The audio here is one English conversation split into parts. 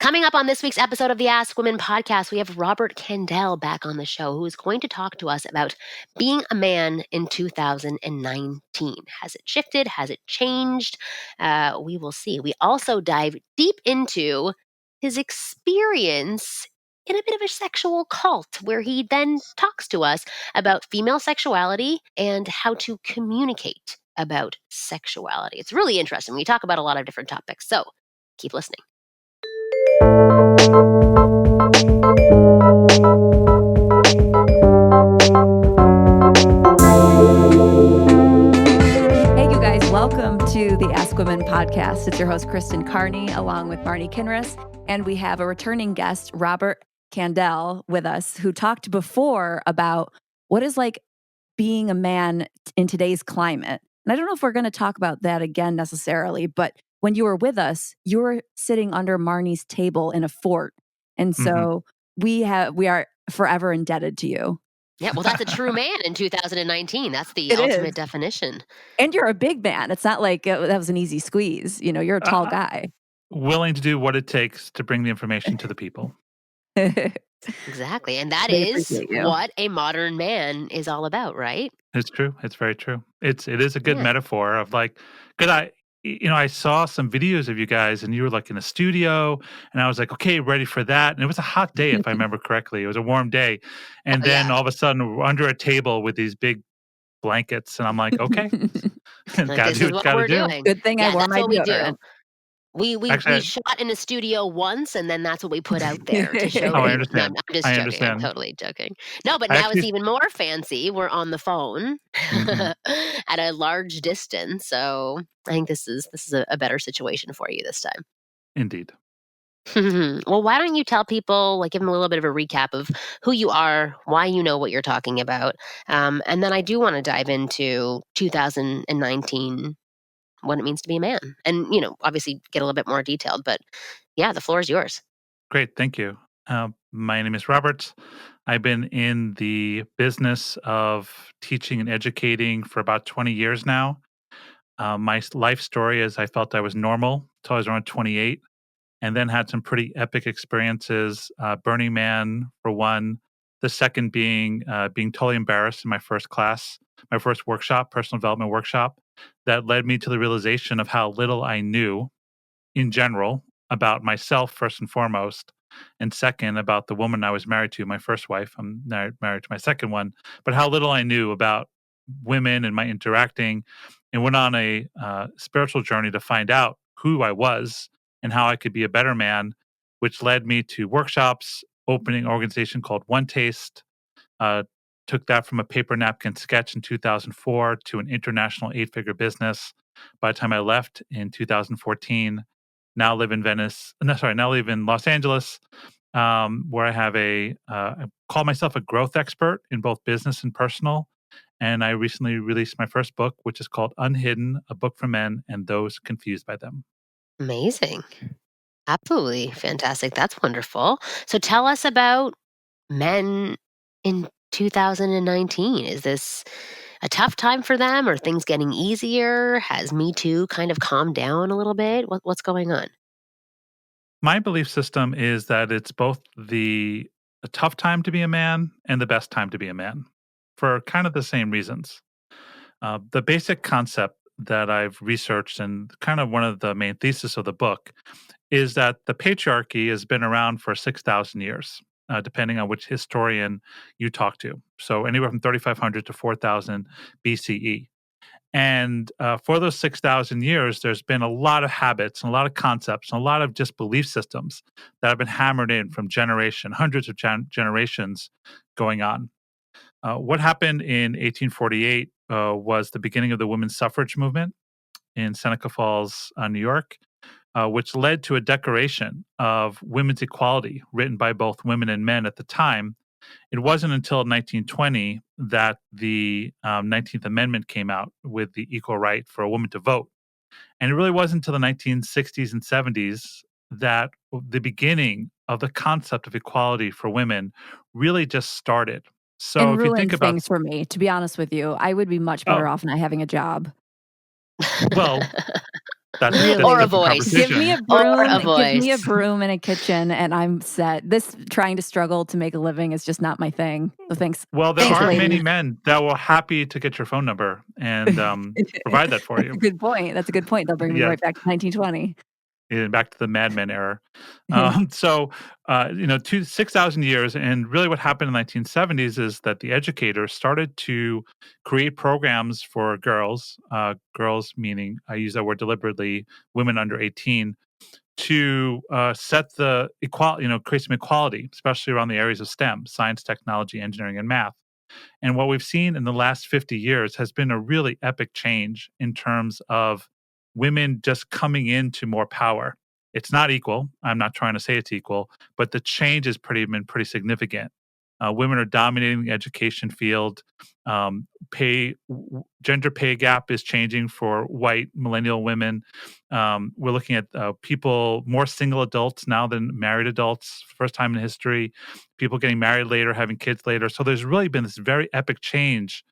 Coming up on this week's episode of the Ask Women podcast, we have Robert Kandal back on the show, who is going to talk to us about being a man in 2019. Has it shifted? Has it changed? We will see. We also dive deep into his experience in a bit of a sexual cult, where he then talks to us about female sexuality and how to communicate about sexuality. It's really interesting. We talk about a lot of different topics. So keep listening. Hey, you guys, welcome to the Ask Women podcast. It's your host, Kristen Carney, along with Marnie Kinross. And we have a returning guest, Robert Kandal, with us, who talked before about what is like being a man in today's climate. And I don't know if we're going to talk about that again necessarily, but when you were with us, you were sitting under Marnie's table in a fort. And so we are forever indebted to you. Yeah, well, that's a true man in 2019. That's the It ultimate is. definition. And you're a big man. It's not like that was an easy squeeze. You know, you're a tall guy. Willing to do what it takes to bring the information to the people. Exactly. And that They is appreciate you. what a modern man is all about, right? It's true. It's very true. It is a good Yeah. metaphor of like, because I saw some videos of you guys and you were like in a studio and I was like, okay, ready for that. And it was a hot day, if I remember correctly. It was a warm day. And then all of a sudden we're under a table with these big blankets. And I'm like, okay, Like, gotta this do is what what we're gotta do. doing. Good thing I Yeah, wore that's my what we do. deodorant. We Actually, shot in a studio once, and then that's what we put out there to show Oh, I people. No, understand. I'm just I joking. I'm understand. totally joking. No, but I now it's actually, even more fancy. We're on the phone Mhm. at a large distance. So I think this is a better situation for you this time. Indeed. Well, why don't you tell people, like, give them a little bit of a recap of who you are, why you know what you're talking about, and then I do want to dive into 2019, what it means to be a man, and obviously get a little bit more detailed. But yeah, the floor is yours. Great. Thank you. My name is Robert. I've been in the business of teaching and educating for about 20 years now. My life story is I felt I was normal until I was around 28, and then had some pretty epic experiences. Burning Man, for one. The second being being totally embarrassed in my first class, my first workshop, personal development workshop, that led me to the realization of how little I knew in general about myself, first and foremost, and second, about the woman I was married to, my first wife. I'm married to my second one, but how little I knew about women and my interacting, and went on a spiritual journey to find out who I was and how I could be a better man, which led me to workshops, opening an organization called One Taste. Uh, Took that from a paper napkin sketch in 2004 to an international 8-figure business. By the time I left in 2014, now live in now live in Los Angeles, where I have I call myself a growth expert in both business and personal. And I recently released my first book, which is called Unhidden, a book for men and those confused by them. Amazing. Absolutely fantastic. That's wonderful. So tell us about men in 2019. Is this a tough time for them? Are things getting easier? Has Me Too kind of calmed down a little bit? What's going on? My belief system is that it's both a tough time to be a man and the best time to be a man for kind of the same reasons. The basic concept that I've researched and kind of one of the main thesis of the book is that the patriarchy has been around for 6,000 years, depending on which historian you talk to. So anywhere from 3,500 to 4,000 BCE. And for those 6,000 years, there's been a lot of habits and a lot of concepts and a lot of just belief systems that have been hammered in from hundreds of generations going on. What happened in 1848 was the beginning of the women's suffrage movement in Seneca Falls, New York, which led to a declaration of women's equality written by both women and men at the time. It wasn't until 1920 that the 19th Amendment came out with the equal right for a woman to vote. And it really wasn't until the 1960s and 70s that the beginning of the concept of equality for women really just started. So And if you think ruined about, things for me, to be honest with you. I would be much better off not having a job. well, That's Or Really. a different voice. Give me a conversation. Or a broom, give me a voice. broom and a kitchen and I'm set. This trying to struggle to make a living is just not my thing. So thanks. Well, there Thanks, are many ladies. men that will happy to get your phone number and, provide that for That's a you. good point. That's a good point. They'll bring me Yeah. right back to 1920. Back to the Mad Men era. So, 6,000 years, and really what happened in the 1970s is that the educators started to create programs for girls meaning, I use that word deliberately, women under 18, to set the equality, create some equality, especially around the areas of STEM, science, technology, engineering, and math. And what we've seen in the last 50 years has been a really epic change in terms of women just coming into more power. It's not equal. I'm not trying to say it's equal, but the change has been pretty significant. Women are dominating the education field. Gender pay gap is changing for white millennial women. We're looking at people more single adults now than married adults, first time in history. People getting married later, having kids later. So there's really been this very epic change.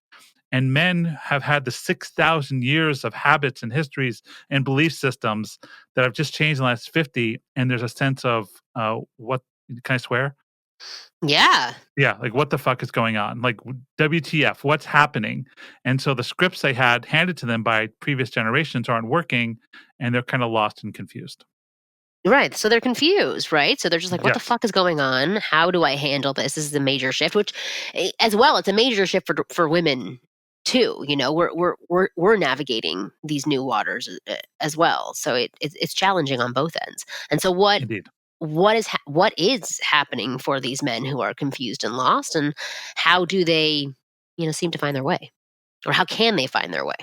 And men have had the 6,000 years of habits and histories and belief systems that have just changed in the last 50. And there's a sense of what can I swear? Yeah. Yeah, like what the fuck is going on? Like WTF, what's happening? And so the scripts they had handed to them by previous generations aren't working and they're kind of lost and confused. Right. So they're confused, right? So they're just like, what the Yes, fuck is going on? How do I handle this? This is a major shift, which as well, it's a major shift for women too. We're navigating these new waters as well. So it's challenging on both ends. And so indeed. what is happening for these men who are confused and lost, and how do they, seem to find their way? Or how can they find their way?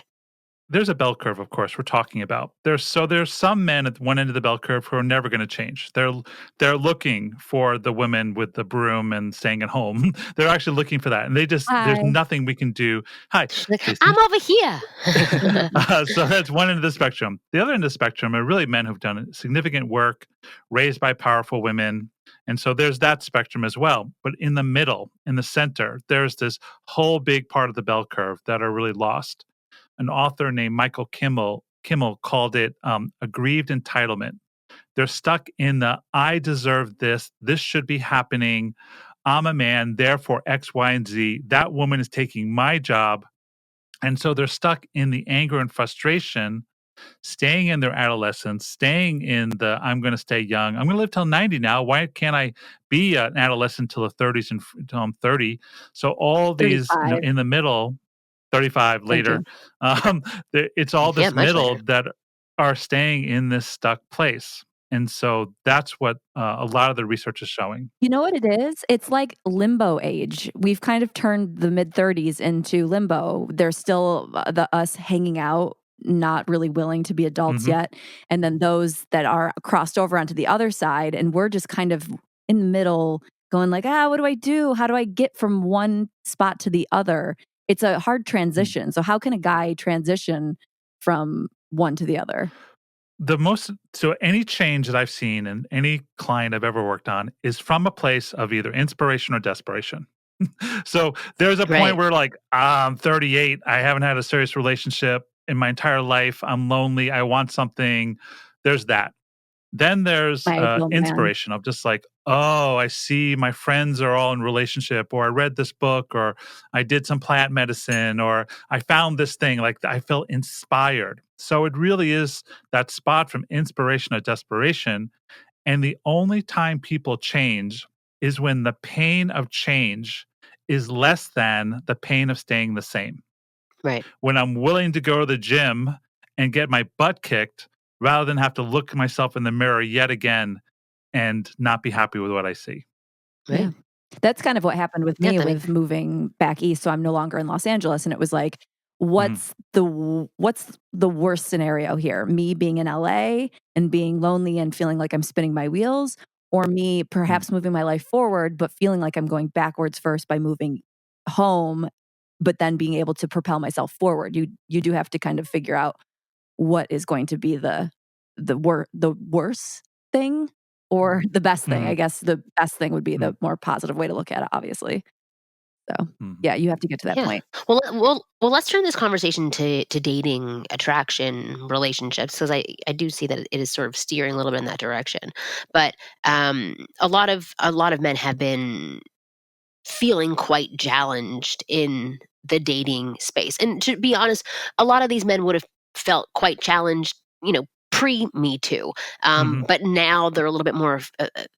There's a bell curve, of course, we're talking about. There's some men at one end of the bell curve who are never gonna change. They're looking for the women with the broom and staying at home. They're actually looking for that, and there's Hi. nothing we can do. Hi, She's like, I'm Stacy. over here. So that's one end of the spectrum. The other end of the spectrum are really men who've done significant work, raised by powerful women, and so there's that spectrum as well. But in the middle, in the center, there's this whole big part of the bell curve that are really lost. An author named Michael Kimmel called it aggrieved entitlement. They're stuck in the I deserve this. This should be happening. I'm a man, therefore X, Y, and Z. That woman is taking my job. And so they're stuck in the anger and frustration, staying in their adolescence, staying in the I'm going to stay young. I'm going to live till 90 now. Why can't I be an adolescent till the 30s and until I'm 30? So all these, 35. in the middle, 35 Thank later. you. Um, it's all Yeah, this much middle later. that are staying in this stuck place. And so that's what a lot of the research is showing. You know what it is? It's like limbo age. We've kind of turned the mid-30s into limbo. There's still the us hanging out, not really willing to be adults Hmm. yet, and then those that are crossed over onto the other side, and we're just kind of in the middle going like, "Ah, what do I do? How do I get from one spot to the other?" It's a hard transition. So how can a guy transition from one to the other? So any change that I've seen in any client I've ever worked on is from a place of either inspiration or desperation. So there's a point Right. where like I'm 38, I haven't had a serious relationship in my entire life. I'm lonely. I want something. There's that. Then there's My ideal man. inspiration of just like, oh, I see my friends are all in relationship, or I read this book, or I did some plant medicine, or I found this thing. Like I felt inspired. So it really is that spot from inspiration to desperation. And the only time people change is when the pain of change is less than the pain of staying the same. Right. When I'm willing to go to the gym and get my butt kicked rather than have to look at myself in the mirror yet again and not be happy with what I see. Yeah. Right. That's kind of what happened with Yeah, me that makes with moving back east, so I'm no longer in Los Angeles, and it was like, Mhm, what's the worst scenario here? Me being in LA and being lonely and feeling like I'm spinning my wheels, or me mhm, perhaps moving my life forward, but feeling like I'm going backwards first by moving home, but then being able to propel myself forward. You do have to kind of figure out what is going to be the worst thing or the best thing. I mhm. guess the best thing would be Mm. the more positive way to look at it, obviously. So, Mhm. yeah, you have to get to that Yeah. point. Well, let's turn this conversation to dating, attraction, relationships, because I do see that it is sort of steering a little bit in that direction. But a lot of men have been feeling quite challenged in the dating space. And to be honest, a lot of these men would have felt quite challenged, pre Me Too. Mhm. But now they're a little bit more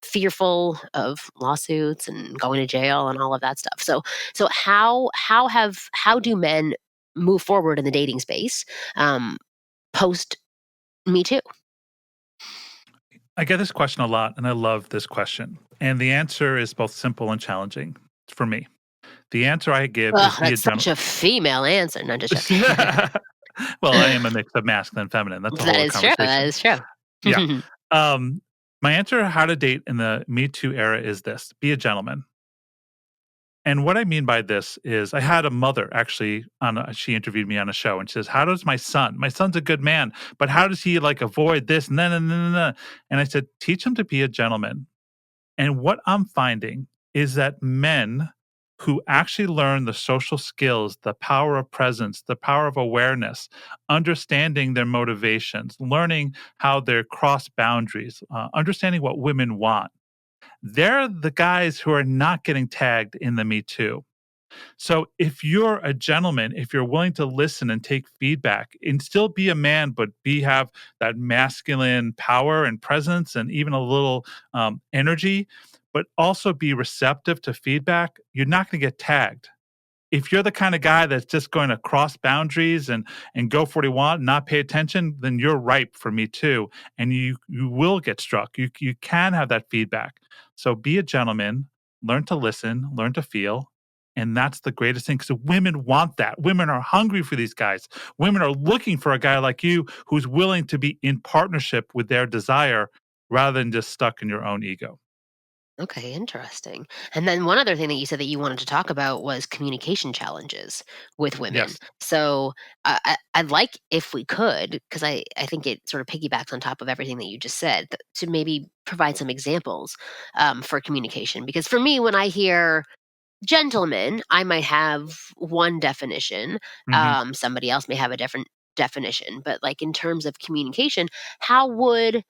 fearful of lawsuits and going to jail and all of that stuff. So how do men move forward in the dating space post Me Too? I get this question a lot, and I love this question. And the answer is both simple and challenging for me. The answer I give is Ugh, be a that's such gentle. a female answer. No, just joking. Well, I am a mix of masculine and feminine. That's a whole That other is true. That conversation. is true. Yeah. Um, my answer to how to date in the Me Too era is this: be a gentleman. And what I mean by this is I had a mother actually she interviewed me on a show and she says, "How does my son's a good man, but how does he like avoid this?" And then, and I said, "Teach him to be a gentleman." And what I'm finding is that men who actually learn the social skills, the power of presence, the power of awareness, understanding their motivations, learning how they cross boundaries, understanding what women want, they're the guys who are not getting tagged in the Me Too. So if you're a gentleman, if you're willing to listen and take feedback and still be a man, but have that masculine power and presence and even a little energy, but also be receptive to feedback, you're not going to get tagged. If you're the kind of guy that's just going to cross boundaries and go for what you want, not pay attention, then you're ripe for Me Too, and you will get struck. You can have that feedback. So be a gentleman, learn to listen, learn to feel, and that's the greatest thing because women want that. Women are hungry for these guys. Women are looking for a guy like you who's willing to be in partnership with their desire rather than just stuck in your own ego. Okay, interesting. And then one other thing that you said that you wanted to talk about was communication challenges with women. Yes. So I'd like if we could, because I think it sort of piggybacks on top of everything that you just said, to maybe provide some examples for communication. Because for me, when I hear gentleman, I might have one definition. Hmm. Somebody else may have a different definition. But like in terms of communication, how would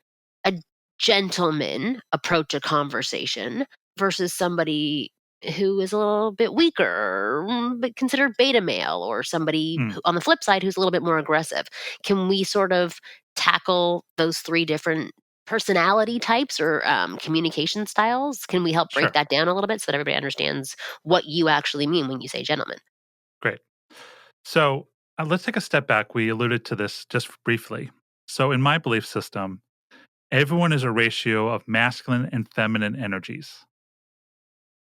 a gentleman approach a conversation versus somebody who is a little bit weaker, but considered beta male, or somebody on the flip side who's a little bit more aggressive? Can we sort of tackle those three different personality types or communication styles? Can we help break Sure. that down a little bit so that everybody understands what you actually mean when you say gentleman? Great. So let's take a step back. We alluded to this just briefly. So, in my belief system, everyone is a ratio of masculine and feminine energies.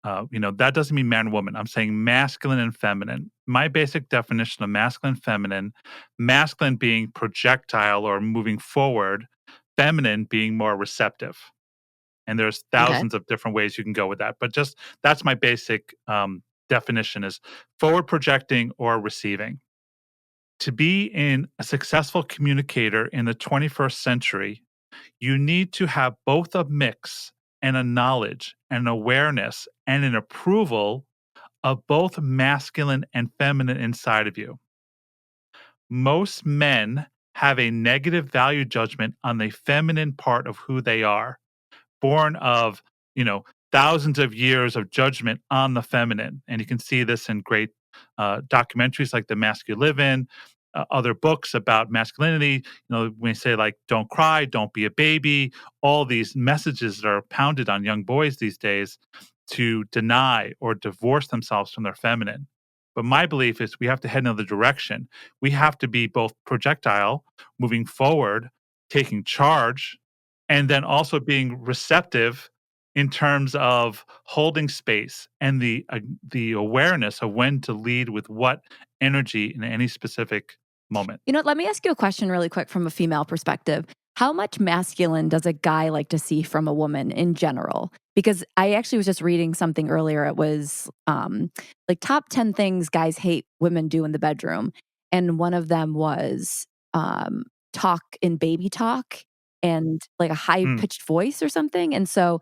That doesn't mean man and woman. I'm saying masculine and feminine. My basic definition of masculine being projectile or moving forward, feminine being more receptive. And there's Okay. thousands of different ways you can go with that. But just that's my basic definition is forward projecting or receiving. To be in a successful communicator in the 21st century, you need to have both a mix and a knowledge and an awareness and an approval of both masculine and feminine inside of you. Most men have a negative value judgment on the feminine part of who they are, born of, you know, thousands of years of judgment on the feminine. And you can see this in great documentaries like The Mask You Live In, other books about masculinity. When they say, like, don't cry, don't be a baby, all these messages that are pounded on young boys these days to deny or divorce themselves from their feminine. But my belief is we have to head in another direction. We have to be both projectile, moving forward, taking charge, and then also being receptive in terms of holding space and the awareness of when to lead with what energy in any specific moment. Let me ask you a question really quick from a female perspective. How much masculine does a guy like to see from a woman in general? Because I actually was just reading something earlier. It was like top 10 things guys hate women do in the bedroom. And one of them was talk in baby talk and like a high Mm, pitched voice or something. And so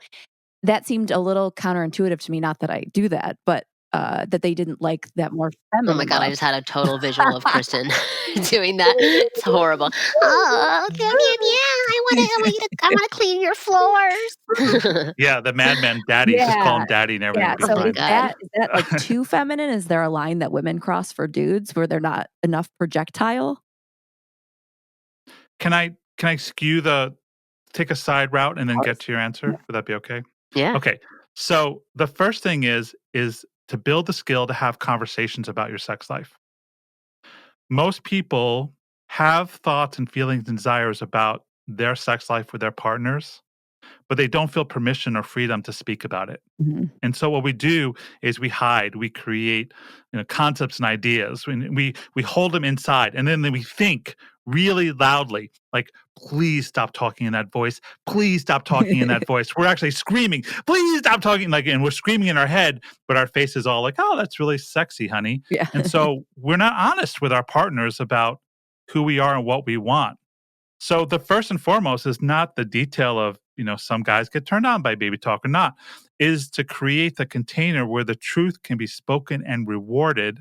that seemed a little counterintuitive to me. Not that I do that, but that they didn't like that more Oh my feminine god, I look. just had a total visual of Kristen doing that. It's horrible. "Oh, meow, meow, meow, I wanna clean your floors." Yeah, the Mad Men daddies, just call Yeah. him daddy and everything Yeah, will be Oh so my is fine. god. that, like, too feminine? Is there a line that women cross for dudes where they're not enough projectile? Can I take a side route and Of then get course. to your Yeah. answer? Would that be okay? Yeah. Okay. So the first thing is to build the skill to have conversations about your sex life. Most people have thoughts and feelings and desires about their sex life with their partners, but they don't feel permission or freedom to speak about it. Mhm. And so what we do is we hide, we create, concepts and ideas. We hold them inside, and then we think really loudly, like, "Please stop talking in that voice. Please stop talking in that voice." We're actually screaming, "Please stop talking!" Like, and we're screaming in our head, but our face is all like, "Oh, that's really sexy, honey." Yeah. And so we're not honest with our partners about who we are and what we want. So the first and foremost is not the detail of, some guys get turned on by baby talk or not, is to create the container where the truth can be spoken and rewarded.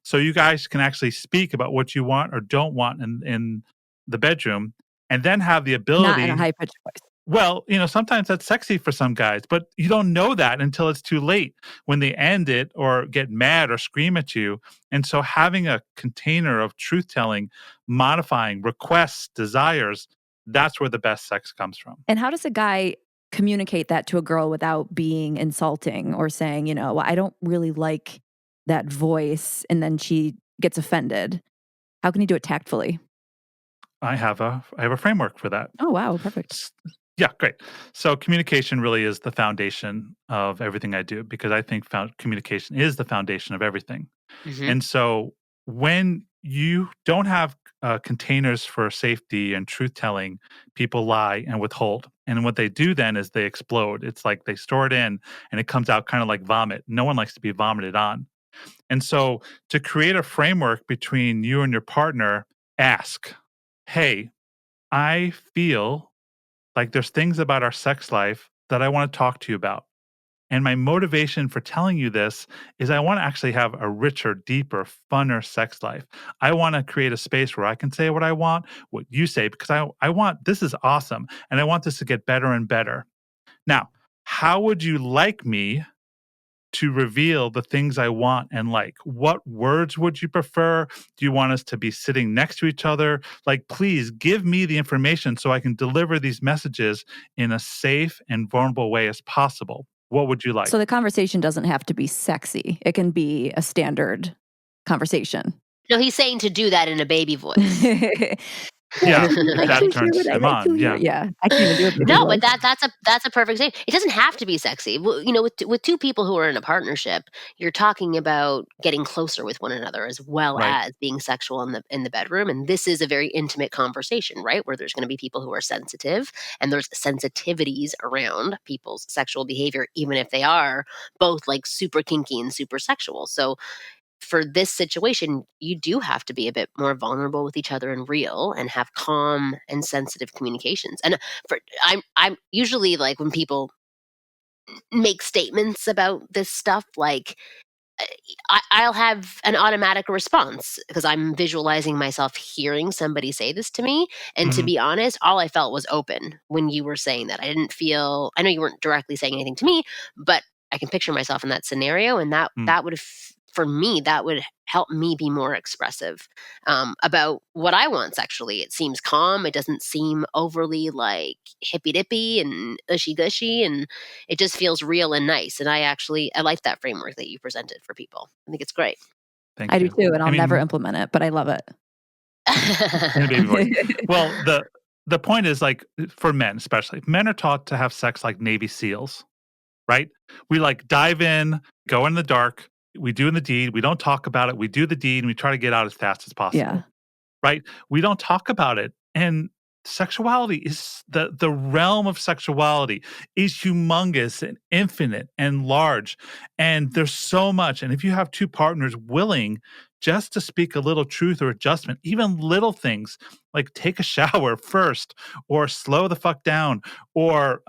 So you guys can actually speak about what you want or don't want in the bedroom, and then have the Not in a ability. high pitched voice. Well, sometimes that's sexy for some guys, but you don't know that until it's too late when they end it or get mad or scream at you. And so having a container of truth telling, modifying requests, desires, that's where the best sex comes from. And how does a guy communicate that to a girl without being insulting or saying, "Well, I don't really like that voice," and then she gets offended? How can he do it tactfully? I have a framework for that. Oh, wow, perfect. S- Yeah, great. So communication really is the foundation of everything I do because I think communication is the foundation of everything. Mhm. And so when you don't have containers for safety and truth telling, people lie and withhold. And what they do then is they explode. It's like they store it in and it comes out kind of like vomit. No one likes to be vomited on. And so to create a framework between you and your partner, ask, "Hey, I feel like there's things about our sex life that I want to talk to you about. And my motivation for telling you this is I want to actually have a richer, deeper, funner sex life. I want to create a space where I can say what I want, what you say, because I want this is awesome. And I want this to get better and better. Now, how would you like me to reveal the things I want and like? What words would you prefer? Do you want us to be sitting next to each other? Like, please give me the information so I can deliver these messages in a safe and vulnerable way as possible. What would you like?" So the conversation doesn't have to be sexy. It can be a standard conversation. No, he's saying to do that in a baby voice. Yeah, Would you if like to that hear turns what I him like to on. hear? Yeah. Yeah, I can't even do a baby No, but voice. that's a perfect thing. It doesn't have to be sexy. With two people who are in a partnership, you're talking about getting closer with one another as well Right. as being sexual in the bedroom. And this is a very intimate conversation, right? Where there's going to be people who are sensitive, and there's sensitivities around people's sexual behavior, even if they are both like super kinky and super sexual. So for this situation, you do have to be a bit more vulnerable with each other and real and have calm and sensitive communications. And for I'm usually like when people make statements about this stuff, like I'll have an automatic response because I'm visualizing myself hearing somebody say this to me. And to Mhm. be honest, all I felt was open when you were saying that. I didn't feel, I know you weren't directly saying anything to me, but I can picture myself in that scenario. And Mm. that would, for me, that would help me be more expressive about what I want sexually. It seems calm. It doesn't seem overly like hippy dippy and ushy gushy. And it just feels real and nice. And I like that framework that you presented for people. I think it's great. I Thank do you. too, and I I'll never mean, implement it, but I love it. in a baby voice. Well, the point is like for men, especially, men are taught to have sex like Navy SEALs, right? We like dive in, go in the dark, we do the deed, we don't talk about it, we do the deed, and we try to get out as fast as Yeah. possible, right? We don't talk about it. And sexuality is the realm of sexuality is humongous and infinite and large. And there's so much. And if you have two partners willing just to speak a little truth or adjustment, even little things like take a shower first, or slow the fuck down, or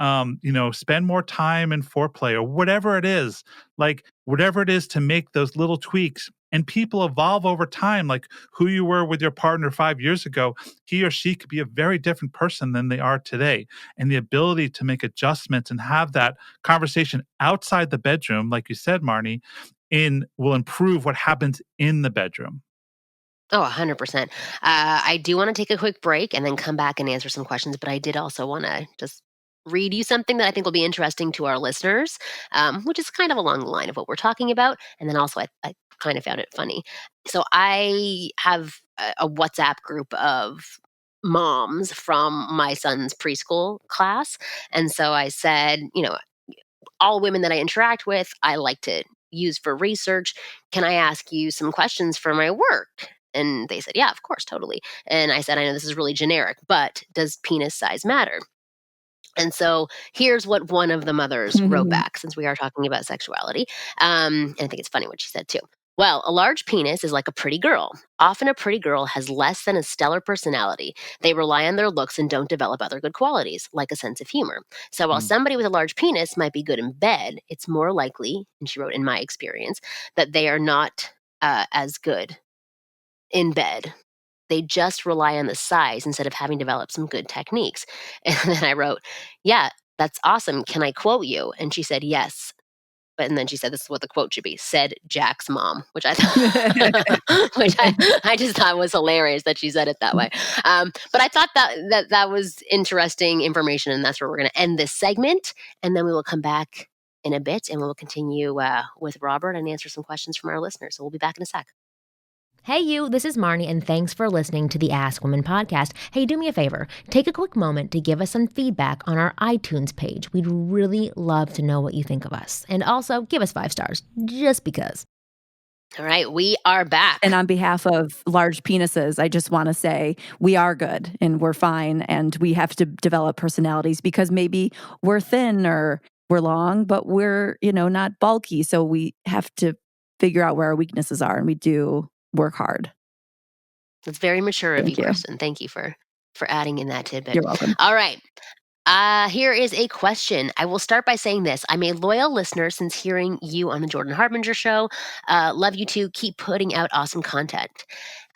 spend more time in foreplay, or whatever it is, like whatever it is to make those little tweaks. And people evolve over time. Like who you were with your partner 5 years ago, he or she could be a very different person than they are today. And the ability to make adjustments and have that conversation outside the bedroom, like you said, Marnie, will improve what happens in the bedroom. Oh, 100%. I do want to take a quick break and then come back and answer some questions, but I did also want to just read you something that I think will be interesting to our listeners, which is kind of along the line of what we're talking about. And then also, I kind of found it funny. So I have a WhatsApp group of moms from my son's preschool class. And so I said, all women that I interact with, I like to use for research. Can I ask you some questions for my work? And they said, yeah, of course, totally. And I said, I know this is really generic, but does penis size matter? And so here's what one of the mothers wrote back, since we are talking about sexuality. And I think it's funny what she said too. Well, a large penis is like a pretty girl. Often a pretty girl has less than a stellar personality. They rely on their looks and don't develop other good qualities, like a sense of humor. So while Mm. somebody with a large penis might be good in bed, it's more likely, and she wrote, in my experience, that they are not as good in bed. They just rely on the size instead of having developed some good techniques. And then I wrote, yeah, that's awesome. Can I quote you? And she said, yes. And then she said, this is what the quote should be, said Jack's mom, which I thought, I just thought was hilarious that she said it that way. But I thought that was interesting information. And that's where we're going to end this segment. And then we will come back in a bit and we'll continue with Robert and answer some questions from our listeners. So we'll be back in a sec. Hey, you, this is Marnie, and thanks for listening to the Ask Women podcast. Hey, do me a favor. Take a quick moment to give us some feedback on our iTunes page. We'd really love to know what you think of us. And also, give us 5 stars, just because. All right, we are back. And on behalf of large penises, I just want to say we are good and we're fine, and we have to develop personalities because maybe we're thin or we're long, but we're, not bulky. So we have to figure out where our weaknesses are, and we do work hard. That's very mature of Thank you, you. Kristen. Thank you for adding in that tidbit. You're welcome. All right. Here is a question. I will start by saying this. I'm a loyal listener since hearing you on the Jordan Harbinger show. Love you too. Keep putting out awesome content.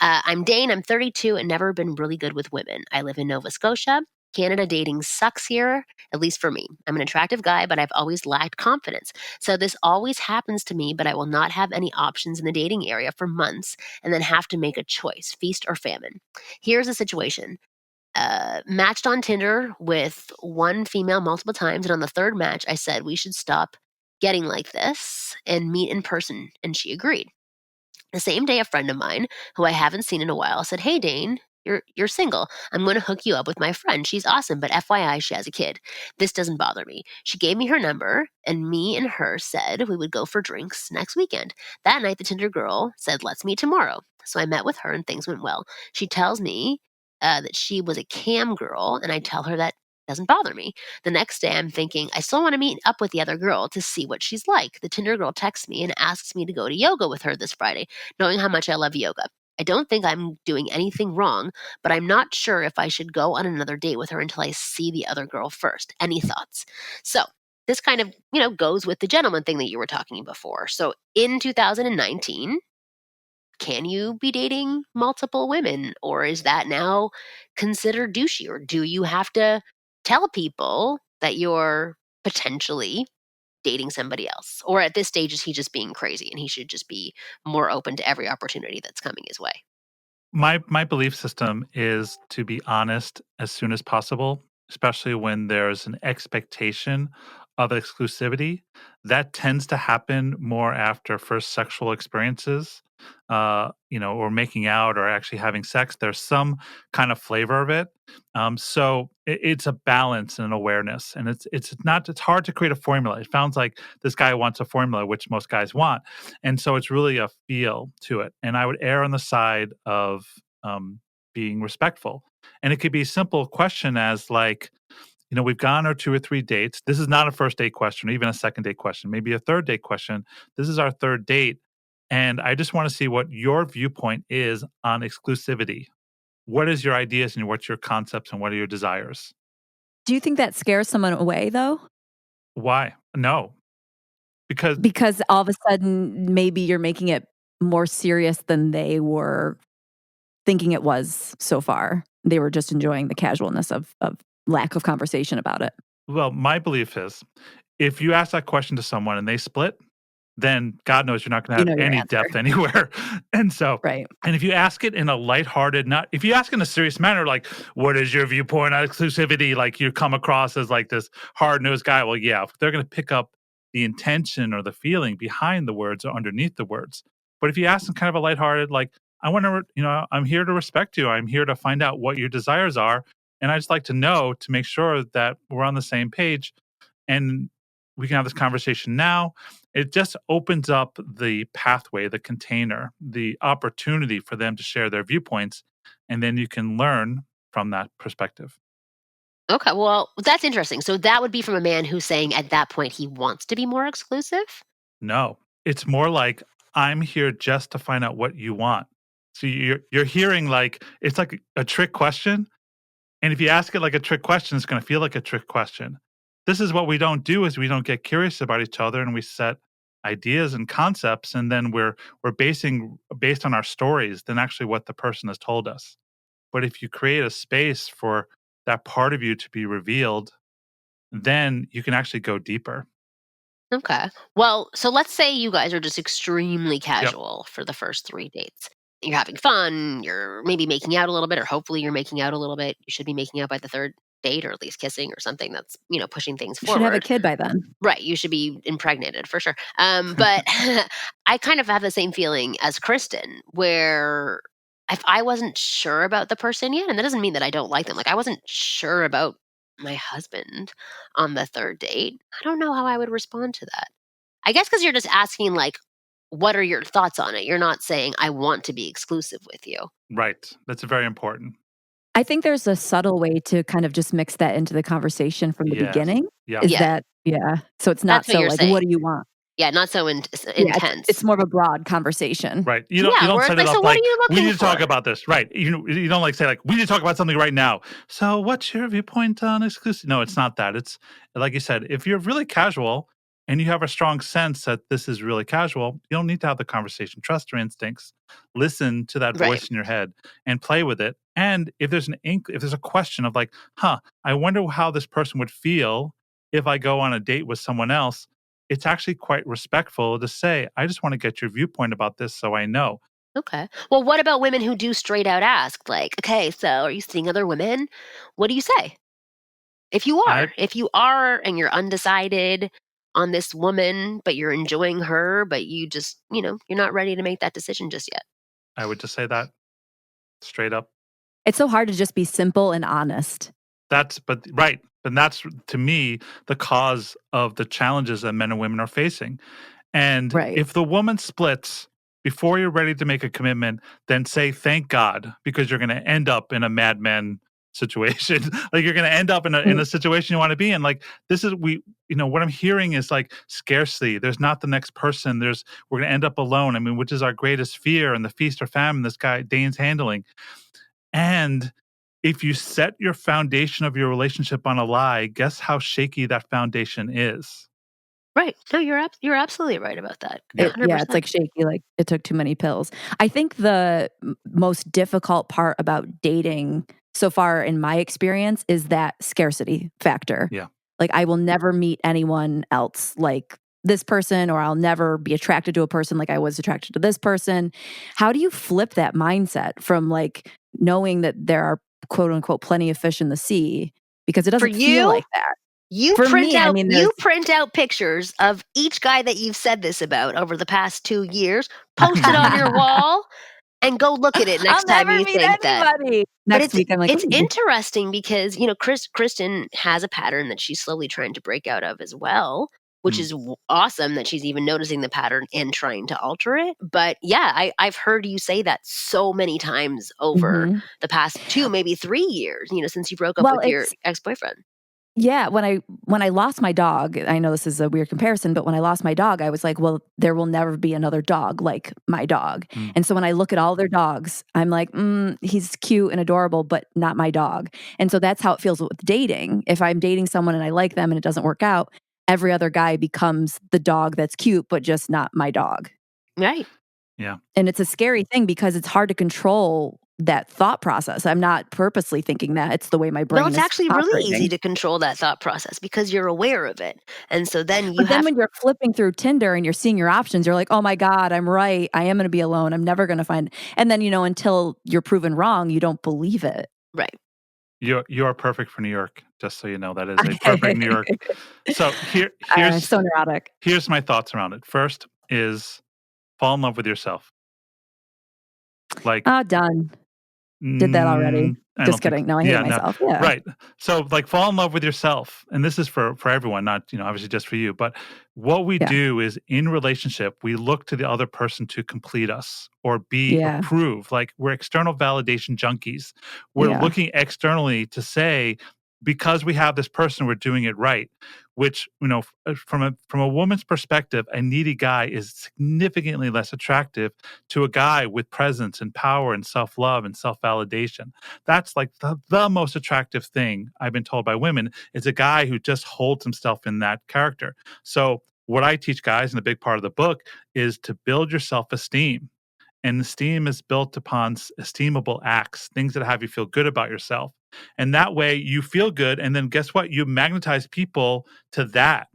I'm Dane. I'm 32 and never been really good with women. I live in Nova Scotia. Canada dating sucks here, at least for me. I'm an attractive guy, but I've always lacked confidence. So this always happens to me, but I will not have any options in the dating area for months and then have to make a choice, feast or famine. Here's the situation. Matched on Tinder with one female multiple times, and on the third match, I said we should stop getting like this and meet in person, and she agreed. The same day, a friend of mine, who I haven't seen in a while, said, "Hey, Dane, you're single. I'm going to hook you up with my friend. She's awesome, but FYI, she has a kid. This doesn't bother me." She gave me her number, and me and her said we would go for drinks next weekend. That night, the Tinder girl said, "Let's meet tomorrow." So I met with her, and things went well. She tells me that she was a cam girl, and I tell her that doesn't bother me. The next day, I'm thinking, I still want to meet up with the other girl to see what she's like. The Tinder girl texts me and asks me to go to yoga with her this Friday, knowing how much I love yoga. I don't think I'm doing anything wrong, but I'm not sure if I should go on another date with her until I see the other girl first. Any thoughts? So this kind of, goes with the gentleman thing that you were talking before. So in 2019, can you be dating multiple women, or is that now considered douchey? Or do you have to tell people that you're potentially dating somebody else? Or at this stage, is he just being crazy and he should just be more open to every opportunity that's coming his way? My belief system is to be honest as soon as possible, especially when there's an expectation of exclusivity. That tends to happen more after first sexual experiences, or making out or actually having sex. There's some kind of flavor of it. So it's a balance and an awareness, and it's hard to create a formula. It sounds like this guy wants a formula, which most guys want, and so it's really a feel to it. And I would err on the side of being respectful. And it could be a simple question as like, we've gone on 2 or 3 dates. This is not a first date question, or even a second date question, maybe a third date question. This is our third date. And I just want to see what your viewpoint is on exclusivity. What is your ideas and what's your concepts and what are your desires? Do you think that scares someone away though? Why? No, because Because all of a sudden, maybe you're making it more serious than they were thinking it was so far. They were just enjoying the casualness of lack of conversation about it. well, my belief is if you ask that question to someone and they split, then God knows you're not going to You have know your any answer. depth anywhere. And so, Right. and if you ask it in a lighthearted, not if you ask in a serious manner, like, what is your viewpoint on exclusivity? Like you come across as like this hard nosed guy. Well, yeah, they're going to pick up the intention or the feeling behind the words or underneath the words. But if you ask them kind of a lighthearted, like, I want to, I'm here to respect you. I'm here to find out what your desires are. And I just like to know to make sure that we're on the same page and we can have this conversation now. It just opens up the pathway, the container, the opportunity for them to share their viewpoints. And then you can learn from that perspective. Okay, well, that's interesting. So that would be from a man who's saying at that point he wants to be more exclusive? No, it's more like I'm here just to find out what you want. So you're hearing like it's like a trick question. And if you ask it like a trick question, it's going to feel like a trick question. This is what we don't do is we don't get curious about each other and we set ideas and concepts and then we're based on our stories than actually what the person has told us. But if you create a space for that part of you to be revealed, then you can actually go deeper. Okay. Well, so let's say you guys are just extremely Yep. casual for the first 3 dates. You're having fun, you're maybe making out a little bit, or hopefully you're making out a little bit. You should be making out by the 3rd date or at least kissing or something that's, pushing things You should have a forward. kid by then. Right, you should be impregnated for sure. But I kind of have the same feeling as Kristen, where if I wasn't sure about the person yet, and that doesn't mean that I don't like them. Like I wasn't sure about my husband on the 3rd date. I don't know how I would respond to that. I guess because you're just asking like, what are your thoughts on it? You're not saying I want to be exclusive with you. Right. That's very important. I think there's a subtle way to kind of just mix that into the conversation from the Yes. beginning. Yep. Is Yeah, that yeah, so it's not that's what so you're like, "What saying. do you want?" Yeah, not so Yeah, it's intense. more of a broad conversation. Right. You Yeah, don't where it's set it like, so up what are like you we looking need to talk for? about this. Right. You don't like say like we need to talk about something right now. So what's your viewpoint on exclusive? No, it's not that. It's like you said, if you're really casual and you have a strong sense that this is really casual, you don't need to have the conversation. Trust your instincts. Listen to that Right. voice in your head and play with it. And if there's if there's a question of like, I wonder how this person would feel if I go on a date with someone else, it's actually quite respectful to say, I just want to get your viewpoint about this so I know. Okay. Well, what about women who do straight out ask, like, okay, so are you seeing other women? What do you say? I If you are and you're undecided on this woman, but you're enjoying her, but you just, you're not ready to make that decision just yet. I would just say that straight up. It's so hard to just be simple and honest. But right. But that's to me the cause of the challenges that men and women are facing. And Right. if the woman splits before you're ready to make a commitment, then say thank God because you're going to end up in a madman situation. Like you're going to end up in Mm, a situation you want to be in. Like this is what I'm hearing is like scarcity. There's not the next person. We're going to end up alone. I mean, which is our greatest fear and the feast or famine this guy Dane's handling. And if you set your foundation of your relationship on a lie, guess how shaky that foundation is? Right. No, you're absolutely right about that. Yep. yeah, it's 100%. like shaky, like it took too many pills. I think the most difficult part about dating so far in my experience is that scarcity factor. Yeah. Like I will never meet anyone else like this person, or I'll never be attracted to a person like I was attracted to this person. How do you flip that mindset from like knowing that there are quote unquote plenty of fish in the sea because it For doesn't feel you, like that. you For print me, I out mean, there's you print out pictures of each guy that you've said this about over the past 2 years, post it on your wall, and go look at it I'll next time never you meet think that. anybody. But Next it's week, I'm like, it's "Ooh." interesting because, Kristen has a pattern that she's slowly trying to break out of as well, which Mm. is awesome that she's even noticing the pattern and trying to alter it. But yeah, I've heard you say that so many times over Mhm. the past 2, maybe 3 years, since you broke up Well, with your ex-boyfriend. Yeah, when I lost my dog, I know this is a weird comparison, but when I lost my dog, I was like, well, there will never be another dog like my dog. Mm. And so when I look at all their dogs, I'm like, he's cute and adorable, but not my dog. And so that's how it feels with dating. If I'm dating someone and I like them and it doesn't work out, every other guy becomes the dog that's cute, but just not my dog. Right. Yeah. And it's a scary thing because it's hard to control that thought process. I'm not purposely thinking that. It's the way my No, brain it's is actually really easy operating. to control that thought process because you're aware of it. And so then you But then have when you're flipping through Tinder and you're seeing your options, you're like, "Oh my god, I'm right. I am gonna be alone. I'm never gonna find." And then, until you're proven wrong, you don't believe it. right. You're perfect for New York, just so you know. That is a perfect New York. So So neurotic. here's my thoughts around it. First is fall in love with yourself. Like, Oh, done. Did that already. I Just don't think kidding. No, I hate yeah, no. myself. Yeah. Right. So, like, fall in love with yourself, and this is for everyone, not, obviously just for you, but what we Yeah. do is in relationship, we look to the other person to complete us or be Yeah. approved. Like, we're external validation junkies. We're Yeah. looking externally to say, because we have this person, we're doing it right, which, from a woman's perspective, a needy guy is significantly less attractive to a guy with presence and power and self-love and self-validation. That's like the most attractive thing I've been told by women is a guy who just holds himself in that character. So what I teach guys, and a big part of the book, is to build your self-esteem. And esteem is built upon esteemable acts, things that have you feel good about yourself. And that way you feel good. And then guess what? You magnetize people to that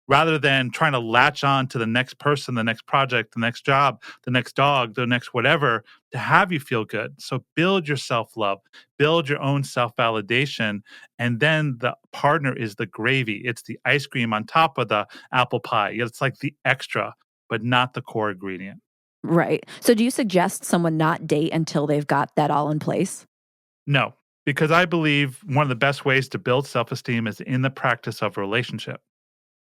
rather than trying to latch on to the next person, the next project, the next job, the next dog, the next whatever to have you feel good. So build your self love, build your own self validation. And then the partner is the gravy. It's the ice cream on top of the apple pie. It's like the extra, but not the core ingredient. Right. So do you suggest someone not date until they've got that all in place? No, because I believe one of the best ways to build self esteem is in the practice of relationship.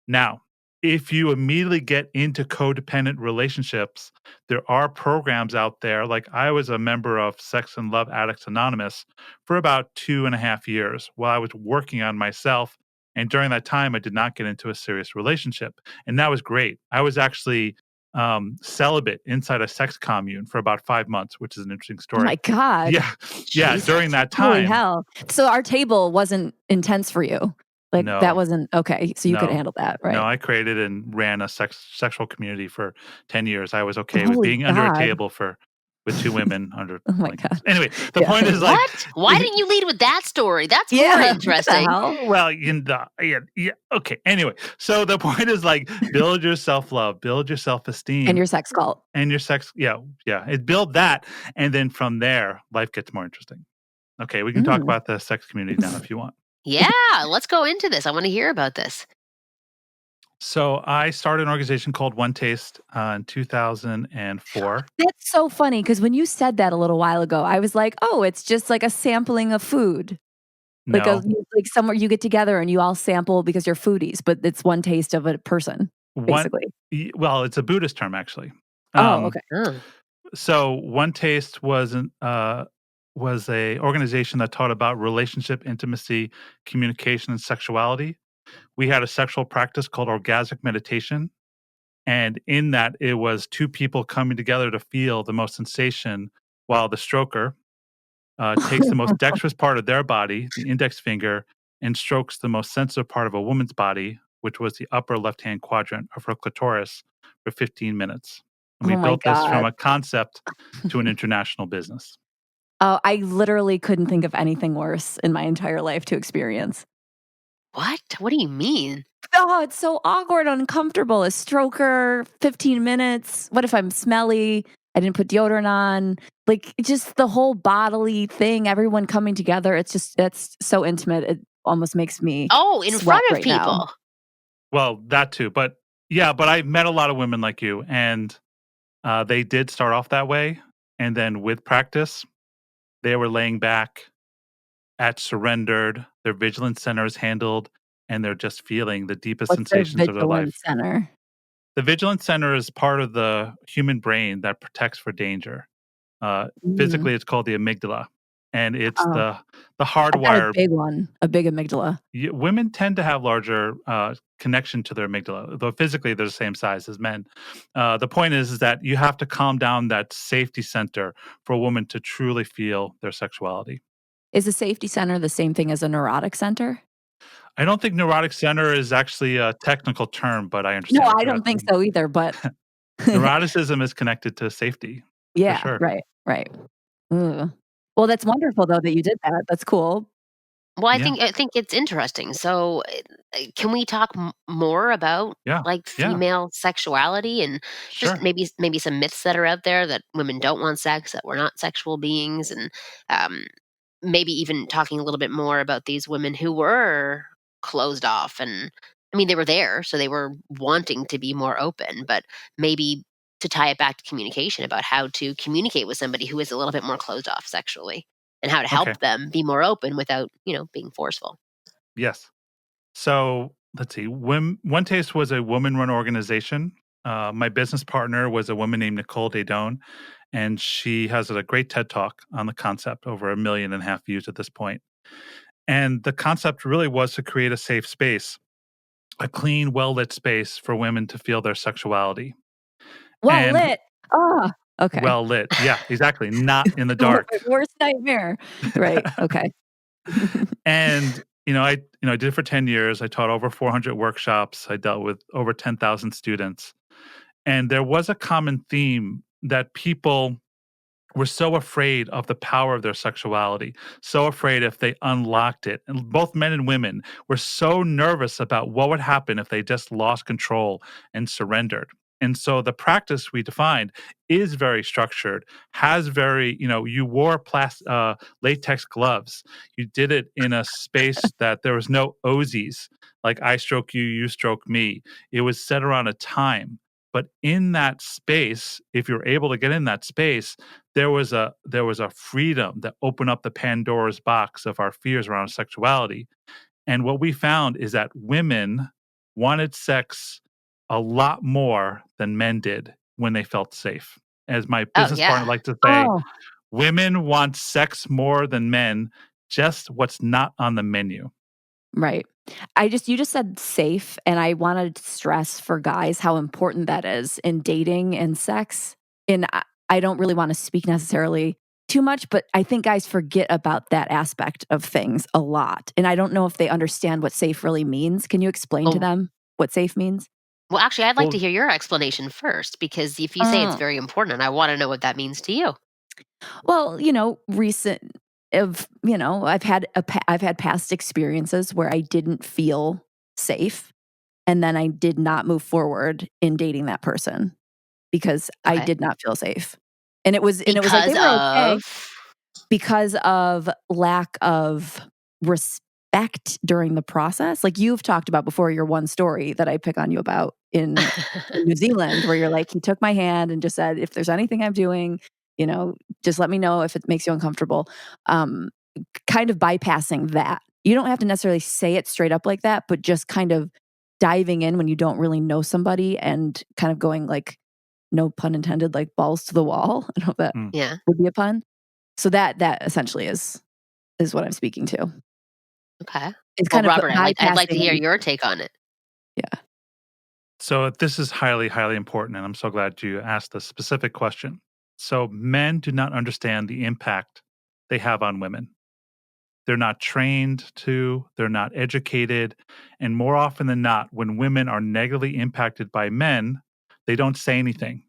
Now, if you immediately get into codependent relationships, there are programs out there. Like I was a member of Sex and Love Addicts Anonymous for about 2.5 years while I was working on myself. And during that time, I did not get into a serious relationship. And that was great. I was actually celibate inside a sex commune for about 5 months, which is an interesting Oh story. my god. Yeah. Yeah. Jesus. During that Holy time, hell. So our table wasn't intense for you? Like, that no. wasn't okay, so you could No. handle that, No, right? I created and ran a sexual community for 10 years. I was okay with Holy being under a god. table with 2 women under Oh my blankets. god. Anyway, the Yeah. point is like What? Why didn't you lead with that story? That's more Yeah, what the interesting. hell? well, yeah, okay. Anyway, so the point is like build your self-love, build your And self-esteem your sex cult. and your sex yeah, build that and then from there life gets more interesting. Okay, we can talk Mm. about the sex community now if you want. Yeah, let's go into this. I want to hear about this. So I started an organization called One Taste in 2004. That's so funny because when you said that a little while ago, I was like, "Oh, it's just like a sampling of food." No, Like somewhere you get together and you all sample because you're foodies, but it's one taste of a person, one basically. well, it's a Buddhist term actually. Oh, Um, okay. Oh. so One Taste was a organization that taught about relationship intimacy, communication, and sexuality. We had a sexual practice called orgasmic meditation, and in that, it was two people coming together to feel the most sensation, while the stroker takes the most dexterous part of their body, the index finger, and strokes the most sensitive part of a woman's body, which was the upper left hand quadrant of her clitoris, for 15 minutes. And we Oh my built this from god. a concept to an international business. Oh, I literally couldn't think of anything worse in my entire life to experience. What? What do you mean? Oh, it's so awkward, uncomfortable. A stroker, 15 minutes. What if I'm smelly? I didn't put deodorant on. Like, just the whole bodily thing, everyone coming together. That's so intimate. It almost makes me Oh, in sweat front of right now. people. Well, that too. But yeah, but I met a lot of women like you, and they did start off that way. And then with practice, they were laying back at surrendered, their vigilance center is handled, and they're just feeling the deepest What's their sensations of their vigilance life. center? The vigilance center is part of the human brain that protects for danger. Mm. Physically, it's called the amygdala. and it's Oh, the I've got a hardwire. big one, a big amygdala. Women tend to have larger connection to their amygdala, though physically they're the same size as men. The point is that you have to calm down that safety center for a woman to truly feel their sexuality. Is a safety center the same thing as a neurotic center? I don't think neurotic center is actually a technical term, but I No, understand what I you're don't think asking. so either, but Neuroticism is connected to safety, for yeah, sure. right, right. Ugh. Well, that's wonderful though that you did that. That's cool. Well, Yeah, I think it's interesting. So, can we talk more about yeah, like yeah, female sexuality and just sure. maybe some myths that are out there that women don't want sex, that we're not sexual beings, and um, maybe even talking a little bit more about these women who were closed off and I mean they were there, so they were wanting to be more open, but maybe to tie it back to communication about how to communicate with somebody who is a little bit more closed off sexually and how to Okay, help them be more open without, being forceful. yes. So let's see. One Taste was a woman-run organization. My business partner was a woman named Nicole Dadone, and she has a great TED talk on the concept, over 1.5 million views at this point. And the concept really was to create a safe space, a clean, well-lit space for women to feel their sexuality. Well And lit. Ah, okay. well lit, yeah, exactly, not in the The dark. worst nightmare. Right, okay. And I did it for 10 years. I taught over 400 workshops. I dealt with over 10,000 students. And there was a common theme that people were so afraid of the power of their sexuality, so afraid if they unlocked it. And both men and women were so nervous about what would happen if they just lost control and surrendered. And so the practice we defined is very structured, has very, you wore latex gloves. You did it in a space that there was no Ozies, like I stroke you, you stroke me. It was set around a time. But in that space, if you're able to get in that space, there was a freedom that opened up the Pandora's box of our fears around sexuality. And what we found is that women wanted sex a lot more than men did when they felt safe. As my Oh, business partner yeah. liked to say, Oh, women want sex more than men, just what's not on the menu. right. You just said safe, and I wanted to stress for guys how important that is in dating and sex. And I don't really want to speak necessarily too much, but I think guys forget about that aspect of things a lot. And I don't know if they understand what safe really means. Can you explain to Oh, them what safe means? well, actually, I'd like to Well, hear your explanation first because if you say it's Uh, very important, I wanna know what that means to you. well, recent I've had past experiences where I didn't feel safe, and then I did not move forward in dating that person because I Okay. did not feel safe. And it was like they Because were okay of because of lack of respect during the process. Like you've talked about before your one story that I pick on you about in New Zealand where you're like, he took my hand and just said, if there's anything I'm doing, you know, just let me know if it makes you uncomfortable. Um, Kind of bypassing that. You don't have to necessarily say it straight up like that, but just kind of diving in when you don't really know somebody and kind of going like, no pun intended, like balls to the wall. I don't know if that mm. Yeah, would be a pun. So that essentially is what I'm speaking to. okay. It's Well, kind of Robert, I'd like to hear bypassing. your take on it. Yeah. So this is highly, highly important, and I'm so glad you asked this specific question. So men do not understand the impact they have on women. They're not trained to, they're not educated, and more often than not, when women are negatively impacted by men, they don't say anything.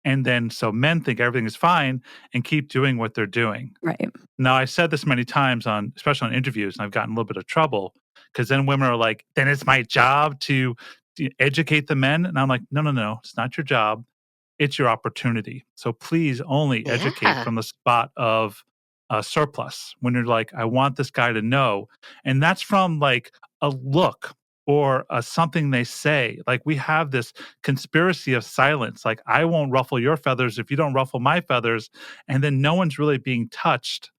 And then so men think everything is fine and keep doing what they're doing. Right. Now, I said this many times especially on interviews, and I've gotten a little bit of trouble because then women are like, then it's my job to educate the men. And I'm like, no, no, no, it's not your job. It's your opportunity. So please only educate Yeah. from the spot of surplus when you're like, I want this guy to know. And that's from like a look or something they say. Like we have this conspiracy of silence. Like, I won't ruffle your feathers if you don't ruffle my feathers. And then no one's really being touched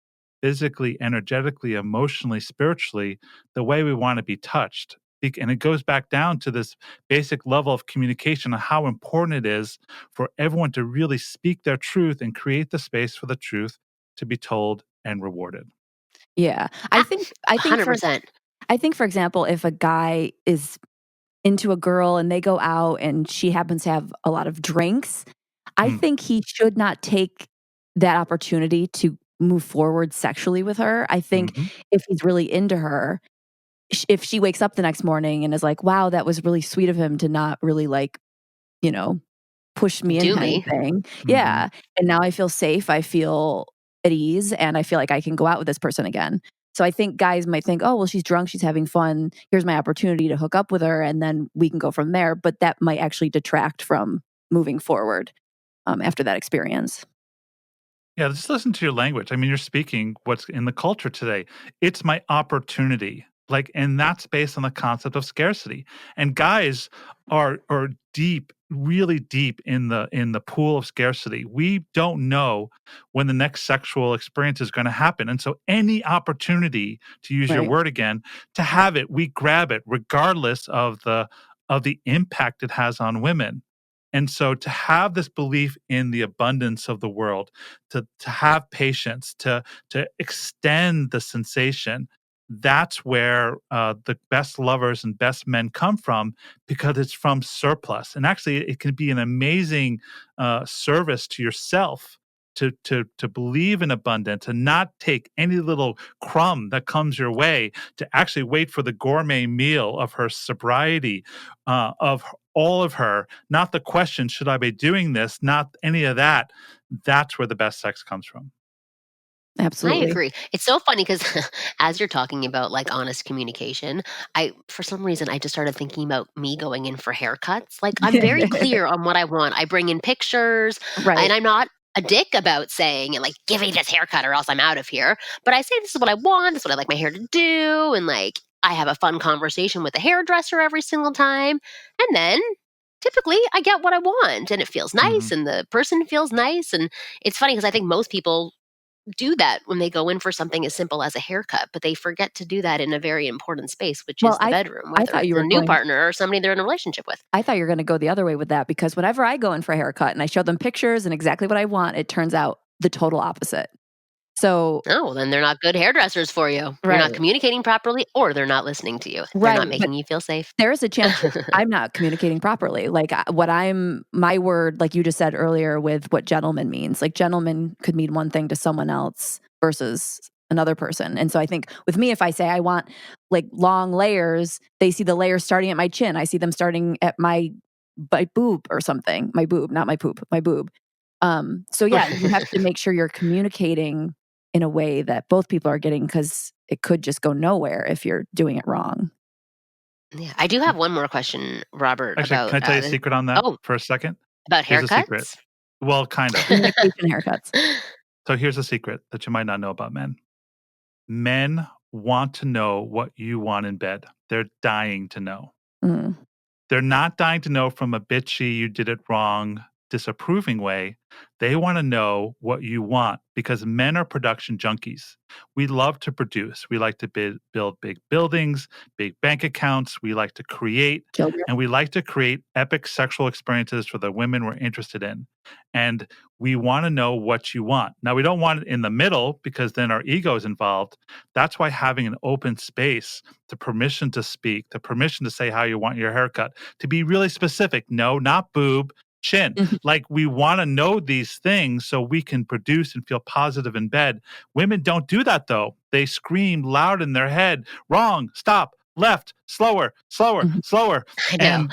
physically, energetically, emotionally, spiritually, the way we want to be touched. And it goes back down to this basic level of communication and how important it is for everyone to really speak their truth and create the space for the truth to be told and rewarded. Yeah. Ah, 100%. I think, for example, if a guy is into a girl and they go out and she happens to have a lot of drinks, I Mm, think he should not take that opportunity to move forward sexually with her. I think mhm. if he's really into her, if she wakes up the next morning and is like, "Wow, that was really sweet of him to not really like, you know, push me Do into me. anything." Mhm. Yeah, and now I feel safe, I feel at ease, and I feel like I can go out with this person again. So I think guys might think, "Oh, well, she's drunk, she's having fun. Here's my opportunity to hook up with her, and then we can go from there." But that might actually detract from moving forward, after that experience. Yeah, just listen to your language. I mean, you're speaking what's in the culture today. It's my opportunity. Like, and that's based on the concept of scarcity. And guys are deep, really deep in the pool of scarcity. We don't know when the next sexual experience is going to happen. And so any opportunity, to use your Right. word again, to have it, we grab it regardless of the impact it has on women. And so to have this belief in the abundance of the world, to have patience, to extend the sensation. That's where the best lovers and best men come from because it's from surplus, and actually, it can be an amazing service to yourself to believe in abundance and not take any little crumb that comes your way. To actually wait for the gourmet meal of her sobriety, of all of her, not the question, should I be doing this? Not any of that. That's where the best sex comes from. I Absolutely. agree. It's so funny because as you're talking about like honest communication, for some reason I just started thinking about me going in for haircuts. Like I'm very clear on what I want. I bring in pictures and Right. I'm not a dick about saying and like give me this haircut or else I'm out of here. But I say this is what I want, this is what I like my hair to do, and like I have a fun conversation with the hairdresser every single time. And then typically I get what I want and it feels nice Mhm. and the person feels nice. And it's funny because I think most people do that when they go in for something as simple as a haircut, but they forget to do that in a very important space, which Well, is the bedroom, I whether thought it's you a were new going partner or somebody they're in a relationship with. I thought you were gonna go the other way with that because whenever I go in for a haircut and I show them pictures and exactly what I want, it turns out the total opposite. So Oh, well, then they're not good hairdressers for you. You're not right, communicating properly or they're not listening to you. They're not right, but making you feel safe. there is a chance that I'm not communicating properly. Like, what I'm my word, like you just said earlier with what gentleman means, like, gentleman could mean one thing to someone else versus another person, and so I think with me, if I say I want, like, long layers, they see the layers starting at my chin, I see them starting at my boob or something. My boob, not my poop, my boob. So yeah, you have to make sure you're communicating in a way that both people are getting because it could just go nowhere if you're doing it wrong. Yeah, I do have one more question, Robert, Actually, about can I tell you a secret on that oh, for a second? about Here's a secret. haircuts. Well, kind of. Communication haircuts. So here's a secret that you might not know about men. Men want to know what you want in bed. They're dying to know. Mm, They're not dying to know from a bitchy, you did it wrong, disapproving way. They want to know what you want because men are production junkies. We love to produce. We like to build big buildings, big bank accounts. We like to create, children. and we like to create epic sexual experiences for the women we're interested in. And we want to know what you want. Now, we don't want it in the middle because then our ego is involved. That's why having an open space, the permission to speak, the permission to say how you want your haircut, to be really specific. No, not boob, chin. Mhm, Like we want to know these things so we can produce and feel positive in bed. Women don't do that though. They scream loud in their head, wrong, stop, left, slower, slower, mhm, slower. I know. And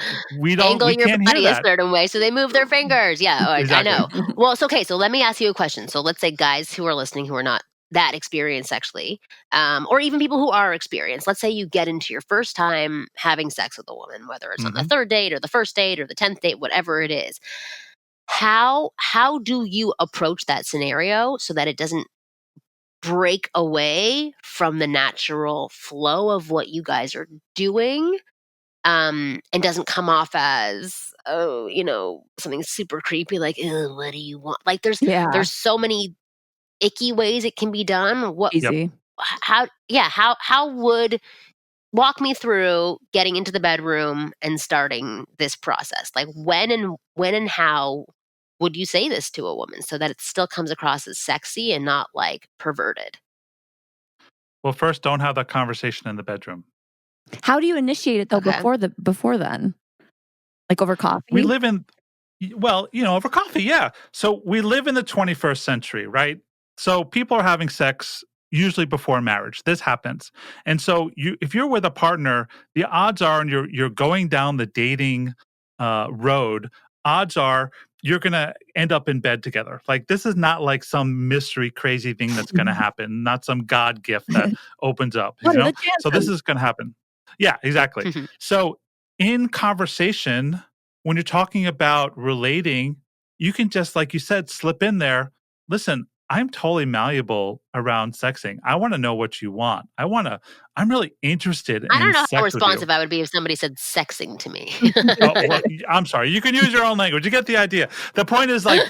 Angle we your can't hear body a that. certain way so they move their fingers. Yeah, I Exactly. know. Well, it's okay. So let me ask you a question. So let's say guys who are listening who are not that experienced sexually, or even people who are experienced. Let's say you get into your first time having sex with a woman, whether it's on the Hmm. third date or the first date or the 10th date, whatever it is. How do you approach that scenario so that it doesn't break away from the natural flow of what you guys are doing? And doesn't come off as, oh, something super creepy like, "Ew, what do you want?" Like, Yeah, there's so many icky ways it can be done. Yep. easy. How yeah, how would walk me through getting into the bedroom and starting this process? Like, when and how would you say this to a woman so that it still comes across as sexy and not like perverted? Well, first, don't have that conversation in the bedroom. How do you initiate it though Okay. before then? Like over We coffee? live in well, over coffee, yeah. So we live in the 21st century, right? So people are having sex usually before marriage. This happens. And so if you're with a partner, the odds are, and you're going down the dating road, odds are you're going to end up in bed together. Like, this is not like some mystery crazy thing that's going to happen, not some God gift that opens up, What are the So this chances? is going to happen. Yeah, exactly. So in conversation, when you're talking about relating, you can just, like you said, slip in there. Listen, I'm totally malleable around sexing. I want to know what you want. I'm really interested I in don't know how sex with you. responsive I would be if somebody said sexing to me. Oh, well, I'm sorry. You can use your own language. You get the idea. The point is, like,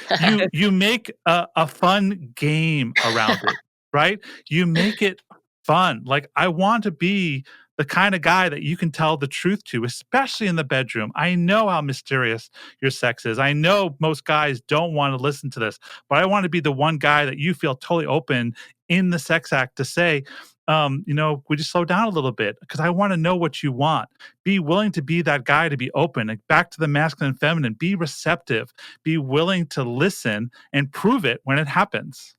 you make a fun game around it, right? You make it fun. Like, I want to be the kind of guy that you can tell the truth to, especially in the bedroom. I know how mysterious your sex is. I know most guys don't want to listen to this, but I want to be the one guy that you feel totally open in the sex act to say, would you slow down a little bit? Because I want to know what you want. Be willing to be that guy, to be open. Like, back to the masculine and feminine, be receptive, be willing to listen and prove it when it happens.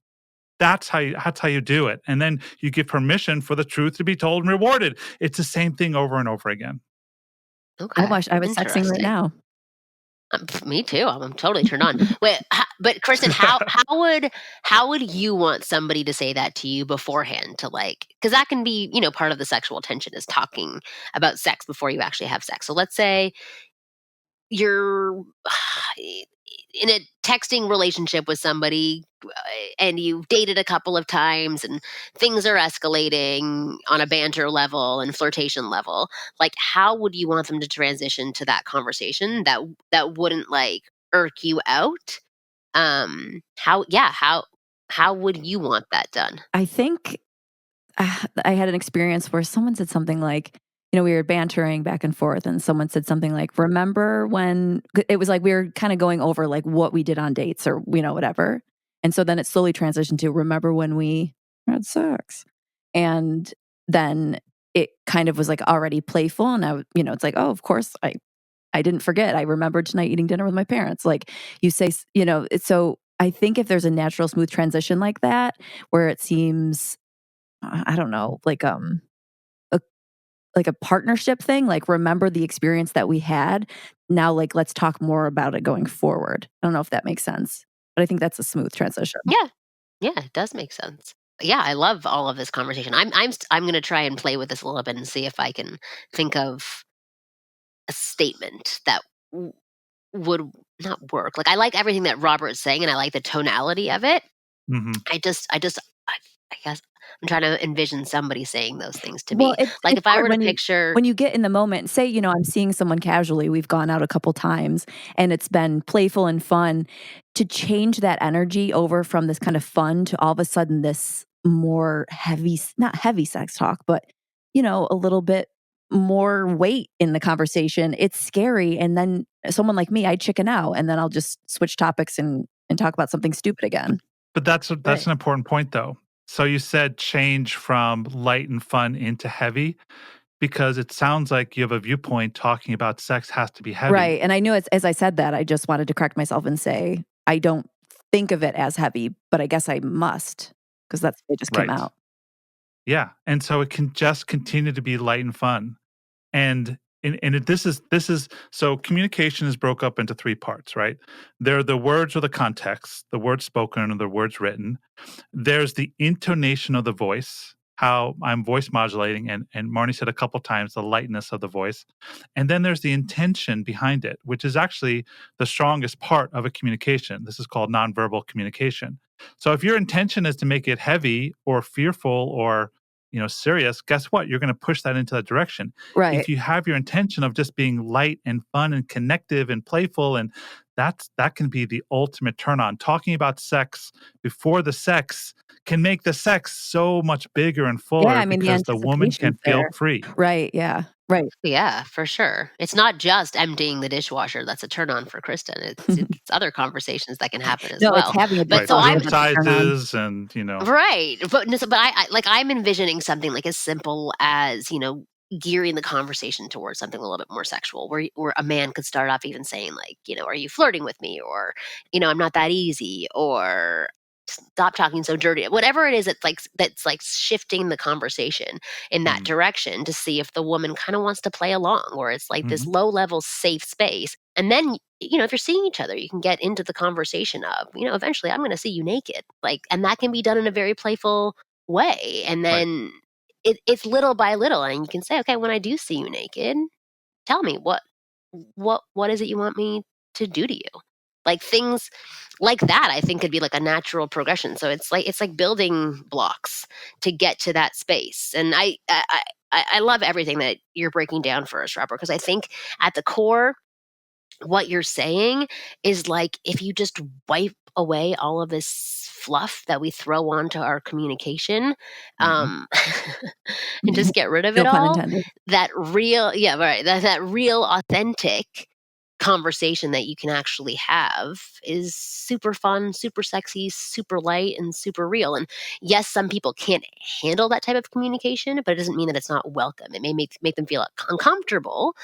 That's how you do it. And then you give permission for the truth to be told and rewarded. It's the same thing over and over again. I Okay, wish I was sexing right interesting. now. Me too. I'm totally turned on. Wait, but Kristen, how would you want somebody to say that to you beforehand? To like, because that can be part of the sexual tension is talking about sex before you actually have sex. So let's say you're in a texting relationship with somebody and you've dated a couple of times and things are escalating on a banter level and flirtation level, like how would you want them to transition to that conversation that wouldn't like irk you out? How would you want that done? I think I had an experience where someone said something like, we were bantering back and forth, and someone said something like, "Remember when?" It was like we were kind of going over like what we did on dates or whatever, and so then it slowly transitioned to, "Remember when we had sex?" And then it kind of was like already playful, and it's like, "Oh, of course, I didn't forget. I remembered tonight eating dinner with my parents." Like you say, so I think if there's a natural, smooth transition like that, where it seems I don't know, a like a partnership thing, like remember the experience that we had. Now, like, let's talk more about it going forward. I don't know if that makes sense, but I think that's a smooth transition. Yeah, yeah, it does make sense. Yeah, I love all of this conversation. I'm going to try and play with this a little bit and see if I can think of a statement that would not work. Like, I like everything that Robert's saying, and I like the tonality of it. Mhm. I guess I'm trying to envision somebody saying those things to Well, me. it's Like, it's if I hard were to picture when you get in the moment. Say, I'm seeing someone casually, we've gone out a couple times, and it's been playful and fun. To change that energy over from this kind of fun to all of a sudden this more heavy, not heavy sex talk, but, a little bit more weight in the conversation, it's scary, and then someone like me, I chicken out, and then I'll just switch topics and talk about something stupid But again. but that's Right. an important point, though. So you said change from light and fun into heavy, because it sounds like you have a viewpoint talking about sex has to be heavy. Right, and I knew as I said that, I just wanted to correct myself and say, I don't think of it as heavy, but I guess I must, because that's it just came Right. out. Yeah, and so it can just continue to be light and fun. This is so communication is broke up into three parts, right? There are the words or the context, the words spoken or the words written. There's the intonation of the voice, how I'm voice modulating, and Marnie said a couple times the lightness of the voice. And then there's the intention behind it, which is actually the strongest part of a communication. This is called nonverbal communication. So if your intention is to make it heavy or fearful or serious, guess what? You're going to push that into that direction. If Right. you have your intention of just being light and fun and connective and playful, and that can be the ultimate turn on. Talking about sex before the sex can make the sex so much bigger and Yeah, fuller I mean, the because the woman can anticipation's feel there. free. Right, yeah. Right. Yeah, for sure. It's not just emptying the dishwasher that's a turn on for Kristen. It's other conversations that can happen as No, it's well. having a But Right. so dishwasher Room I'm that's a turn on. sizes and, right, but I like I'm envisioning something like as simple as gearing the conversation towards something a little bit more sexual, where a man could start off even saying like, are you flirting with me, or I'm not that easy, or stop talking so dirty, whatever it is that's like shifting the conversation in that mm, direction to see if the woman kind of wants to play along, where it's like this mhm, low level safe space. And then if you're seeing each other, you can get into the conversation of, eventually I'm going to see you naked. Like, and that can be done in a very playful way. And right. then it's little by little. And you can say, okay, when I do see you naked, tell me what is it you want me to do to you? Like things like that, I think could be like a natural progression. So it's like building blocks to get to that space. And I love everything that you're breaking down for us, Robert, because I think at the core what you're saying is like if you just wipe away all of this fluff that we throw onto our communication, Mhm, um and just get rid of No it pun all, intended. that real, yeah, right, that real authentic conversation that you can actually have is super fun, super sexy, super light, and super real. And yes, some people can't handle that type of communication, but it doesn't mean that it's not welcome. It may make them feel uncomfortable,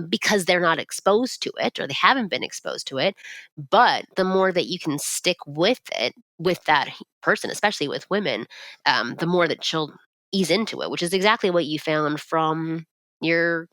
because they're not exposed to it or they haven't been exposed to it. But the more that you can stick with it, with that person, especially with women, the more that she'll ease into it, which is exactly what you found from your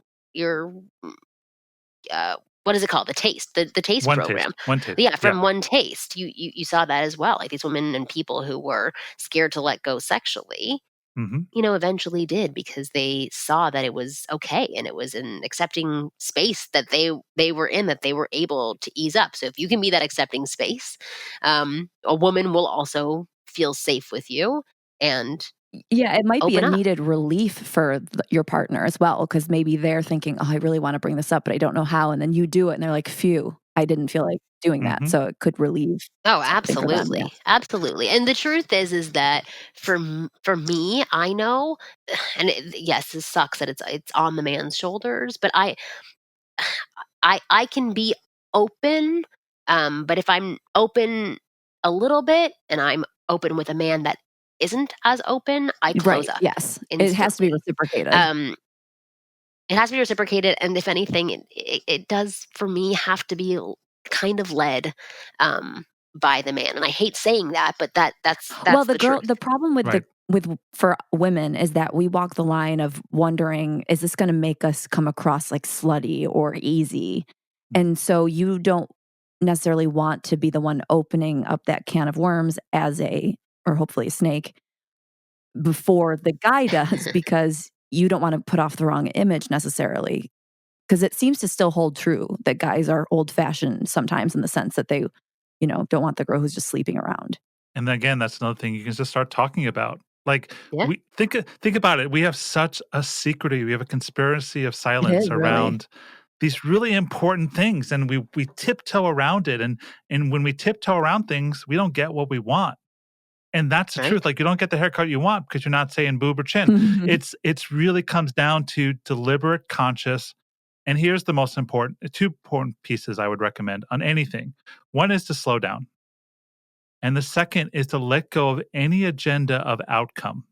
uh, what is it called? The taste, the taste one taste, program. one taste, Yeah, yeah, from one taste, you saw that as well. Like these women and people who were scared to let go sexually, mhm, eventually did, because they saw that it was okay and it was an accepting space that they were in, that they were able to ease up. So if you can be that accepting space, a woman will also feel safe with you and Yeah, it might be a open up. needed relief for your partner as well, because maybe they're thinking, "Oh, I really wanna bring this up, but I don't know how," and then you do it, and they're like, "Phew, I didn't feel like doing that." mhm, So it could relieve Oh, something for them, yeah. absolutely, absolutely. And the truth is that for me, I know, and yes, this sucks that it's on the man's shoulders, but I can be open, but if I'm open a little bit and I'm open with a man that isn't as open, I close Right, up yes. It has to be instantly. reciprocated. Um, it has to be reciprocated, and if anything, it does for me have to be kind of led, by the man. And I hate saying that, but Well, that's the truth. the problem with right, for women is that we walk the line of wondering, is this gonna make us come across like slutty or easy? mm, And so you don't necessarily want to be the one opening up that can of worms as a or hopefully a snake before the guy does because you don't wanna put off the wrong image necessarily. Because it seems to still hold true that guys are old-fashioned sometimes in the sense that they, don't want the girl who's just sleeping around. and again, that's another thing you can just start talking about. Like, Yeah, we think about it, we have such a secrecy, we have a conspiracy of It silence is really. around these really important things, and we tiptoe around it, and when we tiptoe around things, we don't get what we want. And that's the right. truth, like, you don't get the haircut you want because you're not saying boob or chin. It's really comes down to deliberate, conscious, and here's the most important 2 important pieces I would recommend on anything. One is to slow down, and the second is to let go of any agenda of outcome.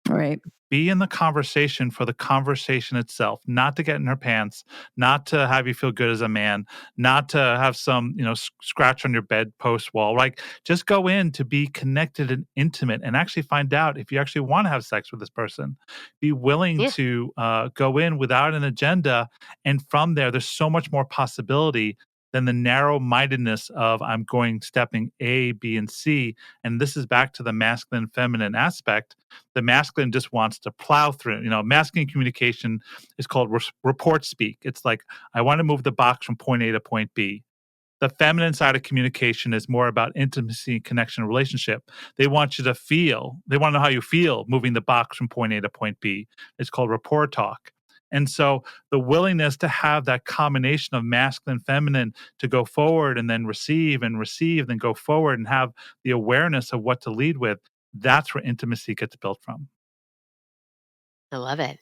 Right. Be in the conversation for the conversation itself, not to get in her pants, not to have you feel good as a man, not to have some, scratch on your bedpost wall. Like, just go in to be connected and intimate and actually find out if you actually want to have sex with this person. Be willing Yeah. to go in without an agenda. And from there, there's so much more possibility than the narrow mindedness of I'm going stepping A, B, and C. And this is back to the masculine feminine aspect. The masculine just wants to plow through. Masculine communication is called report speak. It's like, I want to move the box from point A to point B. The feminine side of communication is more about intimacy, connection, relationship. They want you to feel, they want to know how you feel moving the box from point A to point B. It's called rapport talk. And so the willingness to have that combination of masculine, feminine to go forward and receive, then go forward and have the awareness of what to lead with, that's where intimacy gets built from. I love it.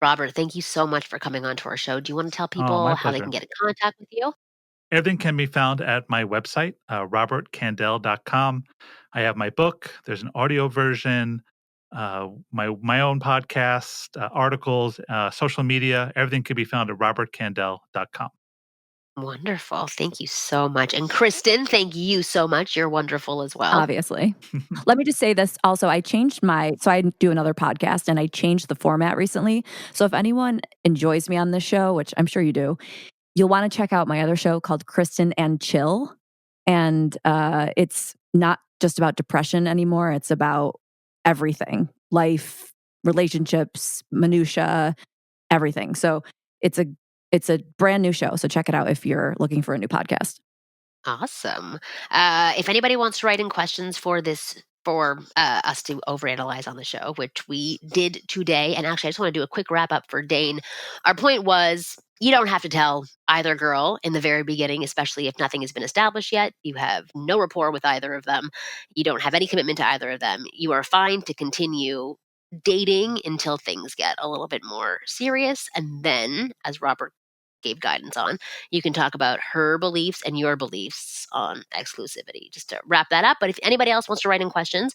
Robert, thank you so much for coming on to our show. Do you want to tell Oh, my people how they can pleasure. get in contact with you? Everything can be found at my website, robertkandel.com. I have my book. There's an audio version, my own podcast, articles, social media. Everything can be found at robertkandel.com. Wonderful. Thank you so much. And Kristen, thank you so much. You're wonderful as well. Obviously. Let me just say this also. I do another podcast and I changed the format recently. So if anyone enjoys me on this show, which I'm sure you do, you'll want to check out my other show called Kristen and Chill. And it's not just about depression anymore. It's about everything, life, relationships, minutia, everything. So it's a brand new show. So check it out if you're looking for a new podcast. Awesome. If anybody wants to write in questions for us to overanalyze on the show, which we did today, and actually I just want to do a quick wrap up for Dane. Our point was you don't have to tell either girl in the very beginning, especially if nothing has been established yet. You have no rapport with either of them. You don't have any commitment to either of them. You are fine to continue dating until things get a little bit more serious. And then, as Robert gave guidance on, you can talk about her beliefs and your beliefs on exclusivity, just to wrap that up. But if anybody else wants to write in questions,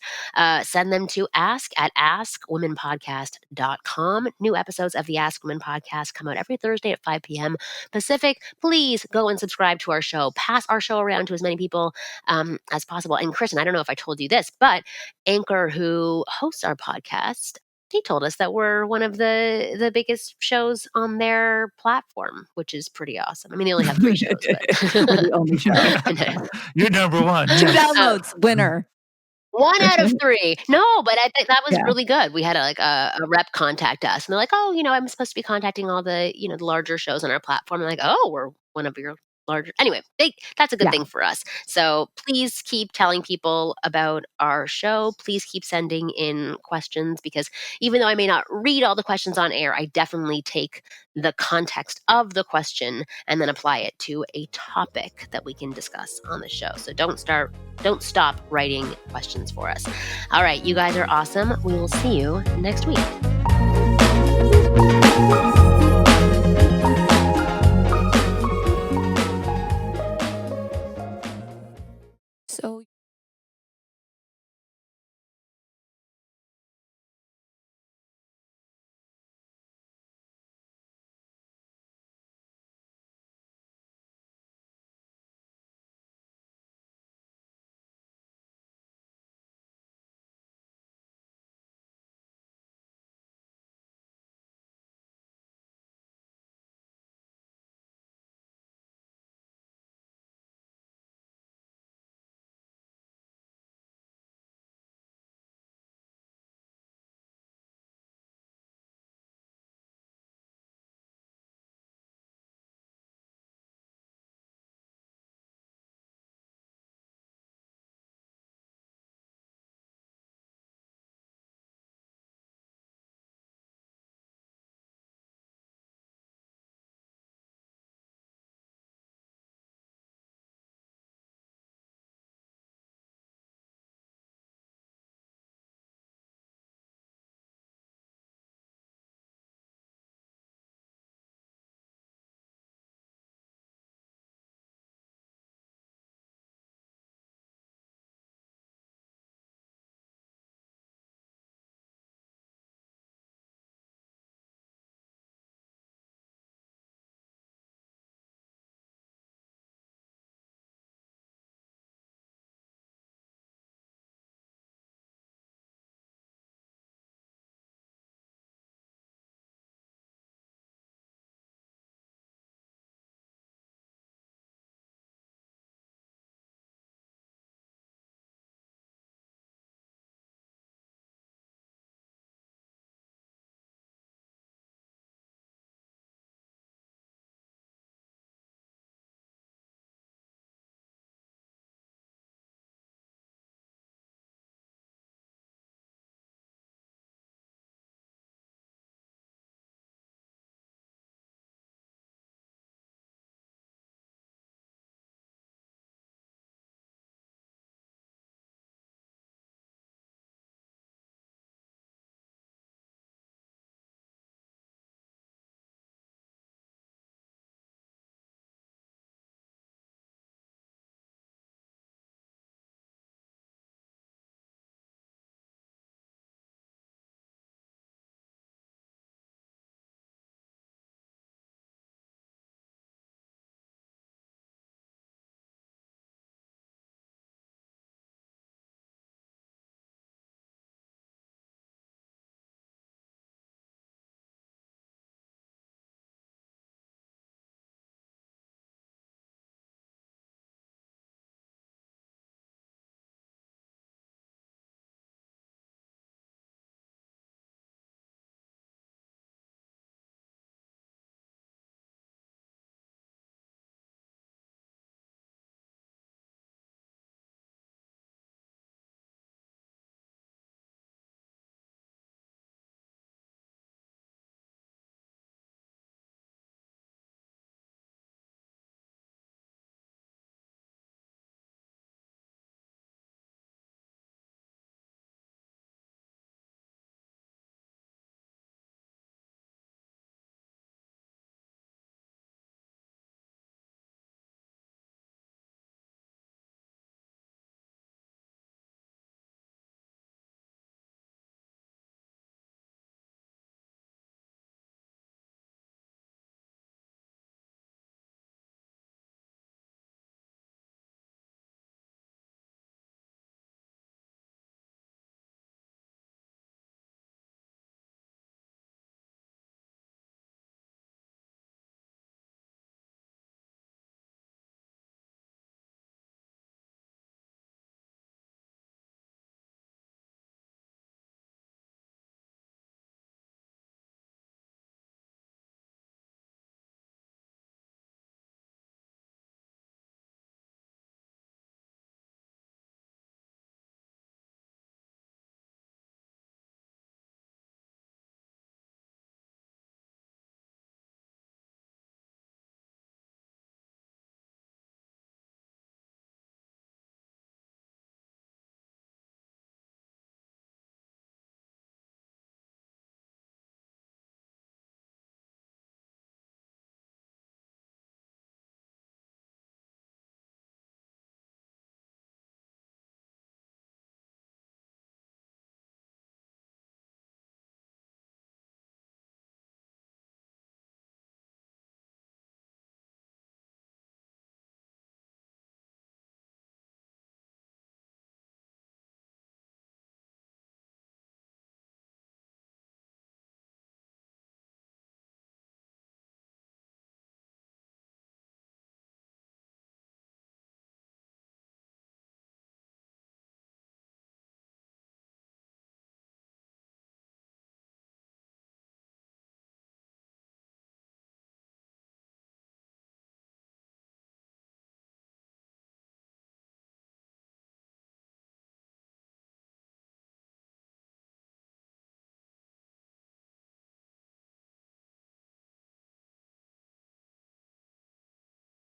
send them to ask@askwomenpodcast.com. New episodes of the Ask Women podcast come out every Thursday at 5 p.m. Pacific. Please go and subscribe to our show. Pass our show around to as many people as possible. And Kristen, I don't know if I told you this, but Anchor, who hosts our podcast, they told us that we're one of the biggest shows on their platform, which is pretty awesome. I mean, they only have 3 shows, but We're the only show. You're number one. 2 Yes. downloads, winner. 1 out of 3. No, but I think that was Yeah. really good. We had a rep contact us, and they're like, "Oh, I'm supposed to be contacting all the the larger shows on our platform." I'm like, "Oh, we're one of your larger." Anyway, that's a good Yeah. thing for us. So please keep telling people about our show. Please keep sending in questions, because even though I may not read all the questions on air, I definitely take the context of the question and then apply it to a topic that we can discuss on the show. So don't stop writing questions for us. All right, you guys are awesome. We will see you next week.